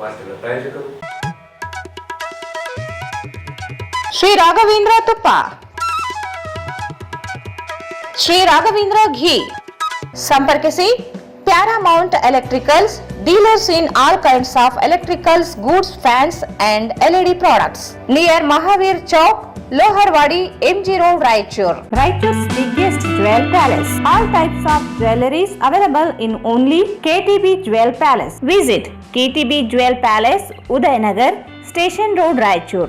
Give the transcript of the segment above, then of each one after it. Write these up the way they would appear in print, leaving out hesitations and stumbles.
ವಾರ್ತೆಗಳ ಪ್ರಾಯೋಜಕರು ಶ್ರೀ ರಾಘವೇಂದ್ರ ತುಪ್ಪ, ಶ್ರೀ ರಾಘವೇಂದ್ರ ಘೀ. ಸಂಪರ್ಕಿಸಿ Paramount electricals, dealers in all kinds of electricals goods, fans and LED products near Mahavir Chowk, Loharwadi, MG Road, Raichur. Raichur's biggest jewel palace. All types of jewelries available in only KTB Jewel Palace. Visit KTB Jewel Palace, Udayanagar, Station Road, Raichur.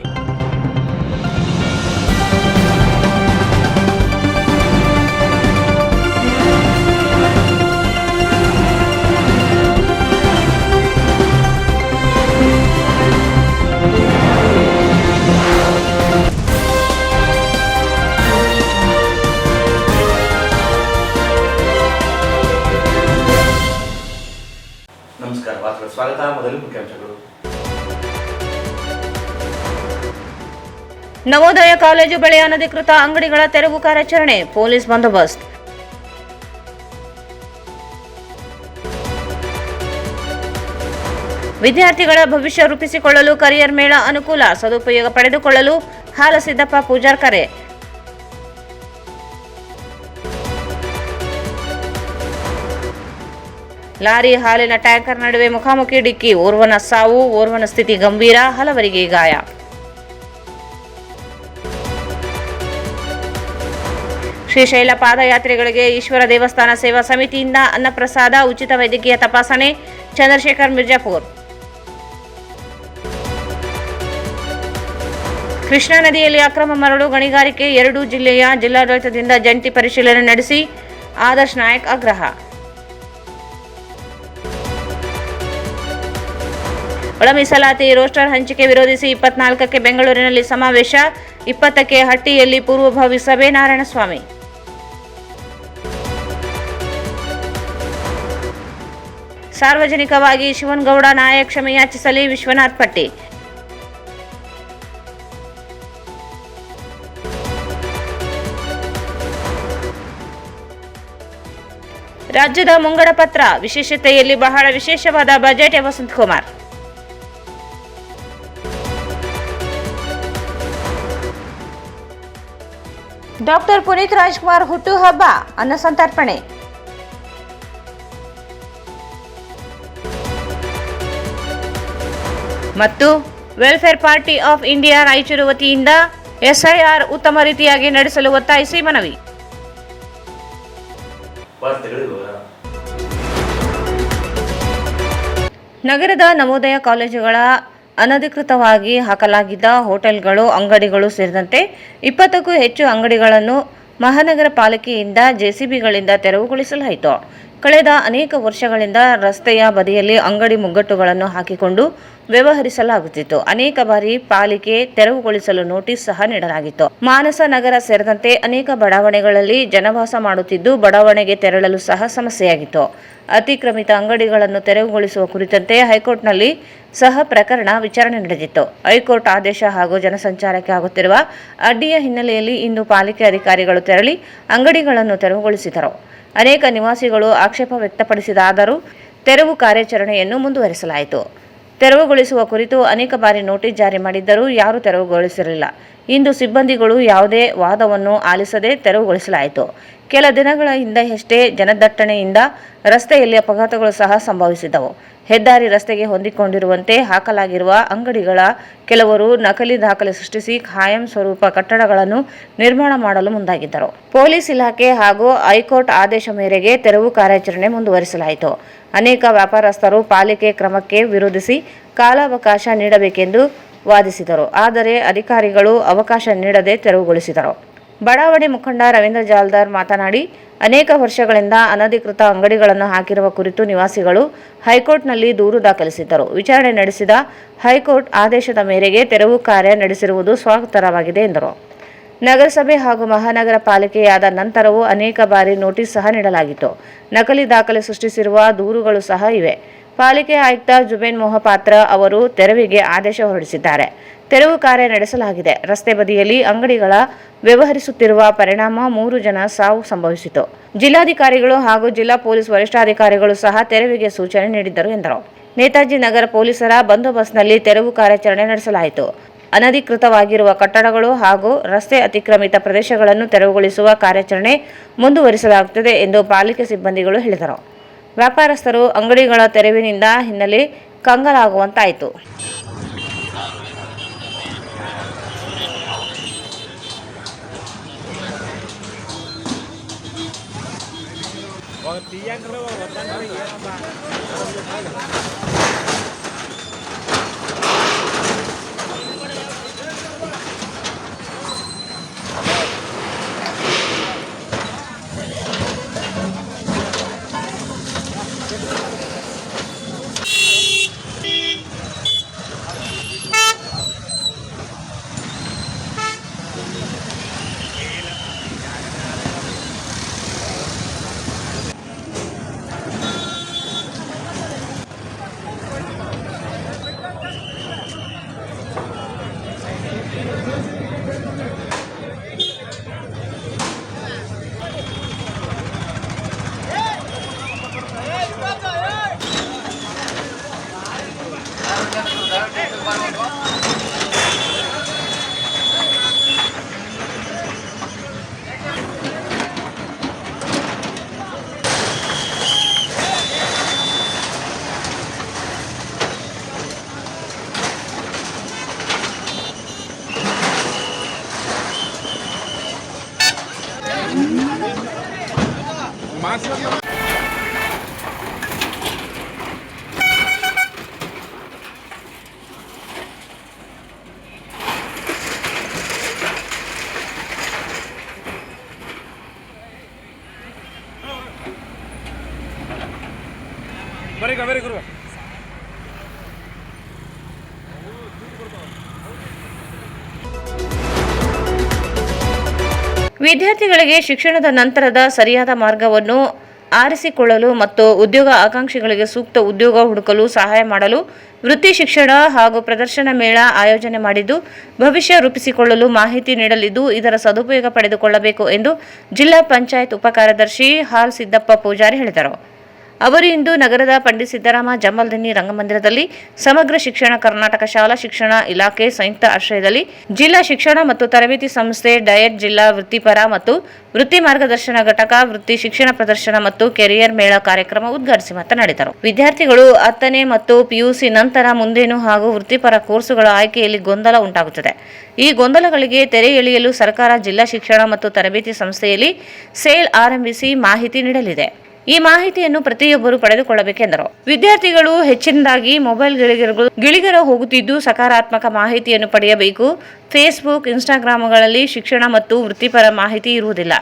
ನಮಸ್ಕಾರ. ವಾರ್ತೆಗಳ ಸ್ವಾಗತ. ಮೊದಲು ಮುಖ್ಯಾಂಶಗಳು. Navodaya college ಬಳಿ ಅನಧಿಕೃತ ಅಂಗಡಿಗಳ ತೆರವು ಕಾರ್ಯಾಚರಣೆ, ಪೊಲೀಸ್ ಬಂದೋಬಸ್ತ್. ವಿದ್ಯಾರ್ಥಿಗಳ ಭವಿಷ್ಯ ರೂಪಿಸಿಕೊಳ್ಳಲು ಕರಿಯರ್ ಮೇಳ ಅನುಕೂಲ, ಸದುಪಯೋಗ ಪಡೆದುಕೊಳ್ಳಲು ಹಾಲಸಿದ್ದಪ್ಪ ಪೂಜಾರ್ ಕರೆ. ಲಾರಿ ಹಾಲಿನ ಟ್ಯಾಂಕರ್ ನಡುವೆ ಮುಖಾಮುಖಿ ಡಿಕ್ಕಿ, ಓರ್ವನ ಸಾವು, ಓರ್ವನ ಸ್ಥಿತಿ ಗಂಭೀರ, ಹಲವರಿಗೆ ಗಾಯ. ಶ್ರೀಶೈಲ ಪಾದಯಾತ್ರಿಗಳಿಗೆ ಈಶ್ವರ ದೇವಸ್ಥಾನ ಸೇವಾ ಸಮಿತಿಯಿಂದ ಅನ್ನಪ್ರಸಾದ, ಉಚಿತ ವೈದ್ಯಕೀಯ ತಪಾಸಣೆ, ಚಂದ್ರಶೇಖರ್ ಮಿರ್ಜಾಪುರ್. ಕೃಷ್ಣಾ ನದಿಯಲ್ಲಿ ಅಕ್ರಮ ಮರಳು ಗಣಿಗಾರಿಕೆ, 2 ಜಿಲ್ಲೆಯ ಜಿಲ್ಲಾಡಳಿತದಿಂದ ಜಂಟಿ ಪರಿಶೀಲನೆ ನಡೆಸಿ ಆದರ್ಶ್ ನಾಯಕ್ ಆಗ್ರಹ. ಒಳ ಮೀಸಲಾತಿ ರೋಸ್ಟರ್ ಹಂಚಿಕೆ ವಿರೋಧಿಸಿ 24ಕ್ಕೆ ಬೆಂಗಳೂರಿನಲ್ಲಿ ಸಮಾವೇಶ, 20ಕ್ಕೆ ಹಟ್ಟಿಯಲ್ಲಿ ಪೂರ್ವಭಾವಿ ಸಭೆ, ನಾರಾಯಣಸ್ವಾಮಿ. ಸಾರ್ವಜನಿಕವಾಗಿ ಶಿವನಗೌಡ ನಾಯಕ್ ಕ್ಷಮೆಯಾಚಿಸಲಿ, ವಿಶ್ವನಾಥ್ ಪಟ್ಟಿ. ರಾಜ್ಯದ ಮುಂಗಡ ಪತ್ರ ವಿಶೇಷತೆಯಲ್ಲಿ ಬಹಳ ವಿಶೇಷವಾದ ಬಜೆಟ್, ವಸಂತಕುಮಾರ್. ಡಾಕ್ಟರ್ ಪುನೀತ್ ರಾಜ್ಕುಮಾರ್ ಹುಟ್ಟುಹಬ್ಬ, ಅನ್ನ ಸಂತರ್ಪಣೆ. ಮತ್ತು welfare party of India Raichur ವತಿಯಿಂದ SIR ಉತ್ತಮ ರೀತಿಯಾಗಿ ನಡೆಸಲು ಒತ್ತಾಯಿಸಿ ಮನವಿ. ನಗರದ ನವೋದಯ ಕಾಲೇಜುಗಳ ಅನಧಿಕೃತವಾಗಿ ಹಾಕಲಾಗಿದ್ದ ಹೋಟೆಲ್ಗಳು, ಅಂಗಡಿಗಳು ಸೇರಿದಂತೆ 20ಕ್ಕೂ ಹೆಚ್ಚು ಅಂಗಡಿಗಳನ್ನು ಮಹಾನಗರ ಪಾಲಿಕೆಯಿಂದ JCBಗಳಿಂದ ತೆರವುಗೊಳಿಸಲಾಯಿತು. ಕಳೆದ ಅನೇಕ ವರ್ಷಗಳಿಂದ ರಸ್ತೆಯ ಬದಿಯಲ್ಲಿ ಅಂಗಡಿ ಮುಗ್ಗಟ್ಟುಗಳನ್ನು ಹಾಕಿಕೊಂಡು ವ್ಯವಹರಿಸಲಾಗುತ್ತಿತ್ತು. ಅನೇಕ ಬಾರಿ ಪಾಲಿಕೆ ತೆರವುಗೊಳಿಸಲು ನೋಟಿಸ್ ಸಹ ನೀಡಲಾಗಿತ್ತು. ಮಾನಸ ನಗರ ಸೇರಿದಂತೆ ಅನೇಕ ಬಡಾವಣೆಗಳಲ್ಲಿ ಜನವಾಸ ಮಾಡುತ್ತಿದ್ದು, ಬಡಾವಣೆಗೆ ತೆರಳಲು ಸಹ ಸಮಸ್ಯೆಯಾಗಿತ್ತು. ಅತಿಕ್ರಮಿತ ಅಂಗಡಿಗಳನ್ನು ತೆರವುಗೊಳಿಸುವ ಕುರಿತಂತೆ ಹೈಕೋರ್ಟ್ನಲ್ಲಿ ಸಹ ಪ್ರಕರಣ ವಿಚಾರಣೆ ನಡೆದಿತ್ತು. ಹೈಕೋರ್ಟ್ ಆದೇಶ ಹಾಗೂ ಜನಸಂಚಾರಕ್ಕೆ ಆಗುತ್ತಿರುವ ಅಡ್ಡಿಯ ಹಿನ್ನೆಲೆಯಲ್ಲಿ ಇಂದು ಪಾಲಿಕೆ ಅಧಿಕಾರಿಗಳು ತೆರಳಿ ಅಂಗಡಿಗಳನ್ನು ತೆರವುಗೊಳಿಸಿದರು. ಅನೇಕ ನಿವಾಸಿಗಳು ಆಕ್ಷೇಪ ವ್ಯಕ್ತಪಡಿಸಿದಾದರೂ ತೆರವು ಕಾರ್ಯಾಚರಣೆಯನ್ನು ಮುಂದುವರಿಸಲಾಯಿತು. ತೆರವುಗೊಳಿಸುವ ಕುರಿತು ಅನೇಕ ಬಾರಿ ನೋಟಿಸ್ ಜಾರಿ ಮಾಡಿದ್ದರೂ ಯಾರೂ ತೆರವುಗೊಳಿಸಿರಲಿಲ್ಲ. ಇಂದು ಸಿಬ್ಬಂದಿಗಳು ಯಾವುದೇ ವಾದವನ್ನು ಆಲಿಸದೆ ತೆರವುಗೊಳಿಸಲಾಯಿತು. ಕೆಲ ದಿನಗಳ ಹಿಂದೆಯಷ್ಟೇ ಜನದಟ್ಟಣೆಯಿಂದ ರಸ್ತೆಯಲ್ಲಿ ಅಪಘಾತಗಳು ಸಹ ಸಂಭವಿಸಿದವು. ಹೆದ್ದಾರಿ ರಸ್ತೆಗೆ ಹೊಂದಿಕೊಂಡಿರುವಂತೆ ಹಾಕಲಾಗಿರುವ ಅಂಗಡಿಗಳ ಕೆಲವರು ನಕಲಿ ದಾಖಲೆ ಸೃಷ್ಟಿಸಿ ಖಾಯಂ ಸ್ವರೂಪ ಕಟ್ಟಡಗಳನ್ನು ನಿರ್ಮಾಣ ಮಾಡಲು ಮುಂದಾಗಿದ್ದರು. ಪೊಲೀಸ್ ಇಲಾಖೆ ಹಾಗೂ ಹೈಕೋರ್ಟ್ ಆದೇಶ ಮೇರೆಗೆ ತೆರವು ಕಾರ್ಯಾಚರಣೆ ಮುಂದುವರಿಸಲಾಯಿತು. ಅನೇಕ ವ್ಯಾಪಾರಸ್ಥರು ಪಾಲಿಕೆ ಕ್ರಮಕ್ಕೆ ವಿರೋಧಿಸಿ ಕಾಲಾವಕಾಶ ನೀಡಬೇಕೆಂದು ವಾದಿಸಿದರು. ಆದರೆ ಅಧಿಕಾರಿಗಳು ಅವಕಾಶ ನೀಡದೆ ತೆರವುಗೊಳಿಸಿದರು. ಬಡಾವಣೆ ಮುಖಂಡ ರವೀಂದ್ರ ಜಾಲ್ದಾರ್ ಮಾತನಾಡಿ, ಅನೇಕ ವರ್ಷಗಳಿಂದ ಅನಧಿಕೃತ ಅಂಗಡಿಗಳನ್ನು ಹಾಕಿರುವ ಕುರಿತು ನಿವಾಸಿಗಳು ಹೈಕೋರ್ಟ್ನಲ್ಲಿ ದೂರು ದಾಖಲಿಸಿದ್ದರು. ವಿಚಾರಣೆ ನಡೆಸಿದ ಹೈಕೋರ್ಟ್ ಆದೇಶದ ಮೇರೆಗೆ ತೆರವು ಕಾರ್ಯ ನಡೆಸಿರುವುದು ಸ್ವಾಗತಾರ್ಹವಾಗಿದೆ ಎಂದರು. ನಗರಸಭೆ ಹಾಗೂ ಮಹಾನಗರ ಪಾಲಿಕೆಯಾದ ನಂತರವೂ ಅನೇಕ ಬಾರಿ ನೋಟಿಸ್ ಸಹ ನೀಡಲಾಗಿತ್ತು. ನಕಲಿ ದಾಖಲೆ ಸೃಷ್ಟಿಸಿರುವ ದೂರುಗಳು ಸಹ ಇವೆ. ಪಾಲಿಕೆ ಆಯುಕ್ತ ಜುಬೇನ್ ಮೊಹಪಾತ್ರ ಅವರು ತೆರವಿಗೆ ಆದೇಶ ಹೊರಡಿಸಿದ್ದಾರೆ. ತೆರವು ಕಾರ್ಯ ನಡೆಸಲಾಗಿದೆ. ರಸ್ತೆ ಬದಿಯಲ್ಲಿ ಅಂಗಡಿಗಳ ವ್ಯವಹರಿಸುತ್ತಿರುವ ಪರಿಣಾಮ 3 ಜನ ಸಾವು ಸಂಭವಿಸಿತು. ಜಿಲ್ಲಾಧಿಕಾರಿಗಳು ಹಾಗೂ ಜಿಲ್ಲಾ ಪೊಲೀಸ್ ವರಿಷ್ಠಾಧಿಕಾರಿಗಳು ಸಹ ತೆರವಿಗೆ ಸೂಚನೆ ನೀಡಿದ್ದರು ಎಂದರು. ನೇತಾಜಿ ನಗರ ಪೊಲೀಸರ ಬಂದೋಬಸ್ತ್ನಲ್ಲಿ ತೆರವು ಕಾರ್ಯಾಚರಣೆ ನಡೆಸಲಾಯಿತು. ಅನಧಿಕೃತವಾಗಿರುವ ಕಟ್ಟಡಗಳು ಹಾಗೂ ರಸ್ತೆ ಅತಿಕ್ರಮಿತ ಪ್ರದೇಶಗಳನ್ನು ತೆರವುಗೊಳಿಸುವ ಕಾರ್ಯಾಚರಣೆ ಮುಂದುವರಿಸಲಾಗುತ್ತದೆ ಎಂದು ಪಾಲಿಕೆ ಸಿಬ್ಬಂದಿಗಳು ಹೇಳಿದರು. ವ್ಯಾಪಾರಸ್ಥರು ಅಂಗಡಿಗಳ ತೆರವಿನಿಂದ ಹಿನ್ನೆಲೆ ಕಂಗಾಲಾಗುವಂತಾಯಿತು. ವಿದ್ಯಾರ್ಥಿಗಳಿಗೆ ಶಿಕ್ಷಣದ ನಂತರದ ಸರಿಯಾದ ಮಾರ್ಗವನ್ನು ಆರಿಸಿಕೊಳ್ಳಲು ಮತ್ತು ಉದ್ಯೋಗ ಆಕಾಂಕ್ಷಿಗಳಿಗೆ ಸೂಕ್ತ ಉದ್ಯೋಗ ಹುಡುಕಲು ಸಹಾಯ ಮಾಡಲು ವೃತ್ತಿ ಶಿಕ್ಷಣ ಹಾಗೂ ಪ್ರದರ್ಶನ ಮೇಳ ಆಯೋಜನೆ ಮಾಡಿದ್ದು, ಭವಿಷ್ಯ ರೂಪಿಸಿಕೊಳ್ಳಲು ಮಾಹಿತಿ ನೀಡಲಿದ್ದು, ಇದರ ಸದುಪಯೋಗ ಪಡೆದುಕೊಳ್ಳಬೇಕು ಎಂದು ಜಿಲ್ಲಾ ಪಂಚಾಯತ್ ಉಪ ಕಾರ್ಯದರ್ಶಿ ಹಾಲ್ ಸಿದ್ದಪ್ಪ ಪೂಜಾರಿ ಹೇಳಿದರು. ಅವರು ಇಂದು ನಗರದ ಪಂಡಿತ್ ಸಿದ್ದರಾಮ ಜಮಲ್ದಿನ್ನಿ ರಂಗಮಂದಿರದಲ್ಲಿ ಸಮಗ್ರ ಶಿಕ್ಷಣ ಕರ್ನಾಟಕ ಶಾಲಾ ಶಿಕ್ಷಣ ಇಲಾಖೆ ಸಂಯುಕ್ತ ಆಶ್ರಯದಲ್ಲಿ ಜಿಲ್ಲಾ ಶಿಕ್ಷಣ ಮತ್ತು ತರಬೇತಿ ಸಂಸ್ಥೆ ಡಯಟ್ ಜಿಲ್ಲಾ ವೃತ್ತಿಪರ ಮತ್ತು ವೃತ್ತಿ ಮಾರ್ಗದರ್ಶನ ಘಟಕ ವೃತ್ತಿ ಶಿಕ್ಷಣ ಪ್ರದರ್ಶನ ಮತ್ತು ಕೆರಿಯರ್ ಮೇಳ ಕಾರ್ಯಕ್ರಮ ಉದ್ಘಾಟಿಸಿ ಮಾತನಾಡಿದರು. ವಿದ್ಯಾರ್ಥಿಗಳು 10ನೇ ಮತ್ತು ಪಿಯುಸಿ ನಂತರ ಮುಂದೇನು ಹಾಗೂ ವೃತ್ತಿಪರ ಕೋರ್ಸುಗಳ ಆಯ್ಕೆಯಲ್ಲಿ ಗೊಂದಲ ಉಂಟಾಗುತ್ತದೆ. ಈ ಗೊಂದಲಗಳಿಗೆ ತೆರೆ ಎಳೆಯಲು ಸರ್ಕಾರ ಜಿಲ್ಲಾ ಶಿಕ್ಷಣ ಮತ್ತು ತರಬೇತಿ ಸಂಸ್ಥೆಯಲ್ಲಿ ಸೇಲ್ ಆರಂಭಿಸಿ ಮಾಹಿತಿ ನೀಡಲಿದೆ. ಈ ಮಾಹಿತಿಯನ್ನು ಪ್ರತಿಯೊಬ್ಬರು ಪಡೆದುಕೊಳ್ಳಬೇಕೆಂದರು. ವಿದ್ಯಾರ್ಥಿಗಳು ಹೆಚ್ಚಿನದಾಗಿ ಮೊಬೈಲ್ ಗಿಳಿಗರ ಹೋಗುತ್ತಿದ್ದು, ಸಕಾರಾತ್ಮಕ ಮಾಹಿತಿಯನ್ನು ಪಡೆಯಬೇಕು. ಫೇಸ್ಬುಕ್, ಇನ್ಸ್ಟಾಗ್ರಾಮ್ಗಳಲ್ಲಿ ಶಿಕ್ಷಣ ಮತ್ತು ವೃತ್ತಿಪರ ಮಾಹಿತಿ ಇರುವುದಿಲ್ಲ.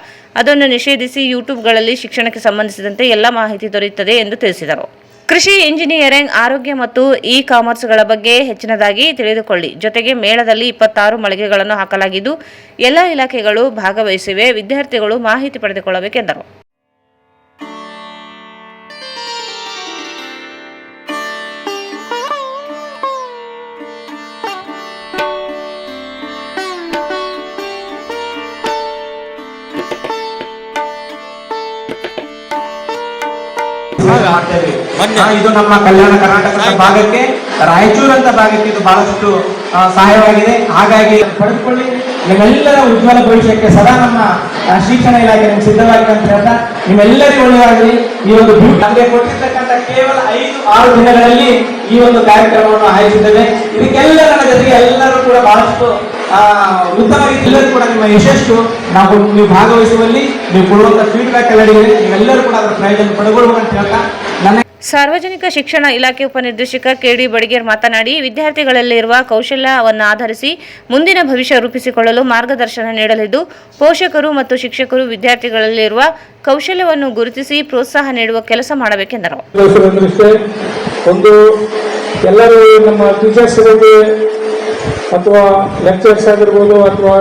ಅದನ್ನು ನಿಷೇಧಿಸಿ ಯೂಟ್ಯೂಬ್ಗಳಲ್ಲಿ ಶಿಕ್ಷಣಕ್ಕೆ ಸಂಬಂಧಿಸಿದಂತೆ ಎಲ್ಲ ಮಾಹಿತಿ ದೊರೆಯುತ್ತದೆ ಎಂದು ತಿಳಿಸಿದರು. ಕೃಷಿ, ಇಂಜಿನಿಯರಿಂಗ್, ಆರೋಗ್ಯ ಮತ್ತು ಇ-ಕಾಮರ್ಸ್ಗಳ ಬಗ್ಗೆ ಹೆಚ್ಚಿನದಾಗಿ ತಿಳಿದುಕೊಳ್ಳಿ. ಜೊತೆಗೆ ಮೇಳದಲ್ಲಿ 26 ಮಳಿಗೆಗಳನ್ನು ಹಾಕಲಾಗಿದ್ದು, ಎಲ್ಲ ಇಲಾಖೆಗಳು ಭಾಗವಹಿಸಿವೆ. ವಿದ್ಯಾರ್ಥಿಗಳು ಮಾಹಿತಿ ಪಡೆದುಕೊಳ್ಳಬೇಕೆಂದರು. ಇದು ನಮ್ಮ ಕಲ್ಯಾಣ ಕರ್ನಾಟಕದ ಭಾಗಕ್ಕೆ, ರಾಯಚೂರು ಅಂತ ಭಾಗಕ್ಕೆ ಇದು ಬಹಳಷ್ಟು ಸಹಾಯವಾಗಿದೆ. ಹಾಗಾಗಿ ಪಡೆದುಕೊಳ್ಳಿ. ನಿಮ್ಮೆಲ್ಲರ ಉಜ್ವಲ ಭವಿಷ್ಯಕ್ಕೆ ಸದಾ ನಮ್ಮ ಶಿಕ್ಷಣ ಇಲಾಖೆ ನಿಮ್ಗೆ ಸಿದ್ಧವಾಗಿದೆ ಅಂತ ಹೇಳ್ತಾ ನಿಮ್ಮೆಲ್ಲರಿಗೂ ಒಳ್ಳೆಯದಾಗಲಿ. ಈ ಒಂದು ನಮಗೆ ಕೊಟ್ಟಿರ್ತಕ್ಕಂಥ ಕೇವಲ 5-6 ದಿನಗಳಲ್ಲಿ ಈ ಒಂದು ಕಾರ್ಯಕ್ರಮವನ್ನು ಆಯೋಜಿಸಿದ್ದೇವೆ. ಇದಕ್ಕೆಲ್ಲರ ಜೊತೆಗೆ ಎಲ್ಲರೂ ಕೂಡ ಬಹಳಷ್ಟು ಉತ್ತಮ ರೀತಿಯಲ್ಲಿ ಕೂಡ ನಿಮ್ಮ ಯಶಸ್ಸು ನೀವು ಭಾಗವಹಿಸುವಲ್ಲಿ ನೀವು ಕೊಡುವಂತ ಫೀಡ್ಬ್ಯಾಕ್ ಎಲ್ಲ ನೀವೆಲ್ಲರೂ ಕೂಡ ಅದರ ಪ್ರಯೋಜನ ಪಡೆದುಕೊಳ್ಳುವಂತ ಹೇಳ್ತಾ ನನ್ನ ಸಾರ್ವಜನಿಕ ಶಿಕ್ಷಣ ಇಲಾಖೆ ಉಪನಿರ್ದೇಶಕ ಕೆಡಿ ಬಡಿಗೇರ್ ಮಾತನಾಡಿ, ವಿದ್ಯಾರ್ಥಿಗಳಲ್ಲಿರುವ ಕೌಶಲ್ಯವನ್ನು ಆಧರಿಸಿ ಮುಂದಿನ ಭವಿಷ್ಯ ರೂಪಿಸಿಕೊಳ್ಳಲು ಮಾರ್ಗದರ್ಶನ ನೀಡಲಿದ್ದು, ಪೋಷಕರು ಮತ್ತು ಶಿಕ್ಷಕರು ವಿದ್ಯಾರ್ಥಿಗಳಲ್ಲಿರುವ ಕೌಶಲ್ಯವನ್ನು ಗುರುತಿಸಿ ಪ್ರೋತ್ಸಾಹ ನೀಡುವ ಕೆಲಸ ಮಾಡಬೇಕೆಂದರು. ಒಂದು ಎಲ್ಲರೂ ನಮ್ಮ ಟೀಚರ್ಸ್ ಅಥವಾ ಲೆಕ್ಚರ್ಸ್ ಆಗಿರ್ಬೋದು ಅಥವಾ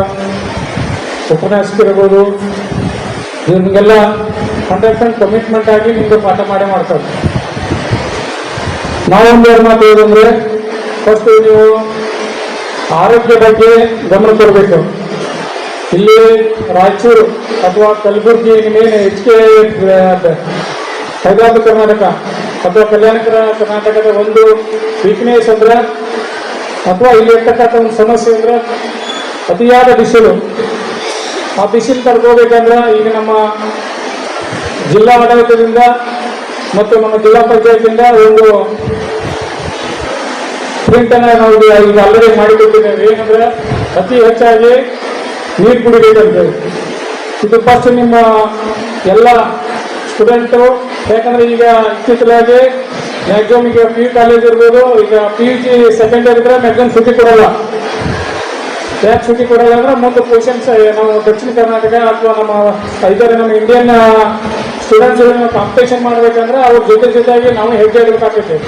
ಉಪನ್ಯಾಸಕರಿರ್ಬೋದು, ಇವ್ರಿಗೆಲ್ಲ 100% ಕಮಿಟ್ಮೆಂಟ್ ಆಗಿ ನಿಮಗೆ ಪಾಠ ಮಾಡ್ತಾರೆ. ನಾವೊಂದು ಏನು ಮಾತು ಹೇಳೋದಂದ್ರೆ, ಫಸ್ಟ್ ನೀವು ಆರೋಗ್ಯ ಬಗ್ಗೆ ಗಮನ ಕೊಡಬೇಕು. ಇಲ್ಲಿ ರಾಯಚೂರು ಅಥವಾ ಕಲಬುರಗಿ ನಿಮ್ಮೇನು ಹೆಚ್ಚಿಗೆ ಹೈದರಾಬಾದ್ ಕರ್ನಾಟಕ ಅಥವಾ ಕಲ್ಯಾಣ ಕರ್ನಾಟಕದ ಒಂದು ವೀಕ್ನೆಸ್ ಅಂದ್ರೆ ಅಥವಾ ಇಲ್ಲಿ ಇರ್ತಕ್ಕಂಥ ಒಂದು ಸಮಸ್ಯೆ ಅಂದ್ರೆ ಅತಿಯಾದ ಬಿಸಿಲು. ಆ ಬಿಸಿಲು ತಡ್ಕೋಬೇಕಂದ್ರೆ ಈಗ ನಮ್ಮ ಜಿಲ್ಲಾ ಆಡಳಿತದಿಂದ ಮತ್ತು ನಮ್ಮ ಜಿಲ್ಲಾ ಪಂಚಾಯತಿಂದ ಒಂದು ಪ್ರಿಂಟ್ ಅನ್ನ ನಾವು ಈಗ ಆಲ್ರೆಡಿ ಮಾಡಿಕೊಟ್ಟಿದ್ದೇವೆ. ಏನಂದ್ರೆ ಅತಿ ಹೆಚ್ಚಾಗಿ ನೀರು ಕುಡಿಬೇಕಂತೇಳಿ. ಇದು ಫಸ್ಟ್ ನಿಮ್ಮ ಎಲ್ಲ ಸ್ಟೂಡೆಂಟು, ಯಾಕಂದ್ರೆ ಈಗ ಇತ್ತೀಚಲಾಗಿ ಮ್ಯಾಕ್ಸಿಮಮ್ ಈಗ PU ಕಾಲೇಜ್ ಇರ್ಬೋದು, ಈಗ PUC ಸೆಕೆಂಡ್ ಇಯರ್ ಇದ್ರೆ ಮ್ಯಾಕ್ಸಿಮಮ್ ಸುದ್ದಿ ಕೊಡಲ್ಲ. ಯಾಕೆ ಸುದ್ದಿ ಕೊಡಲ್ಲ ಅಂದ್ರೆ ಮುಂದೆ ಕ್ವಶನ್ಸ್ ನಾವು ದಕ್ಷಿಣ ಕರ್ನಾಟಕ ಅಥವಾ ನಮ್ಮ ಇಂಡಿಯನ್ ಸ್ಟೂಡೆಂಟ್ಸ್ ಕಾಂಪಿಟೇಷನ್ ಮಾಡ್ಬೇಕಂದ್ರೆ ಅವ್ರ ಜೊತೆಯಾಗಿ ನಾವು ಹೆಜ್ಜೆ ಇಡಬೇಕಾಗ್ತೈತೆ.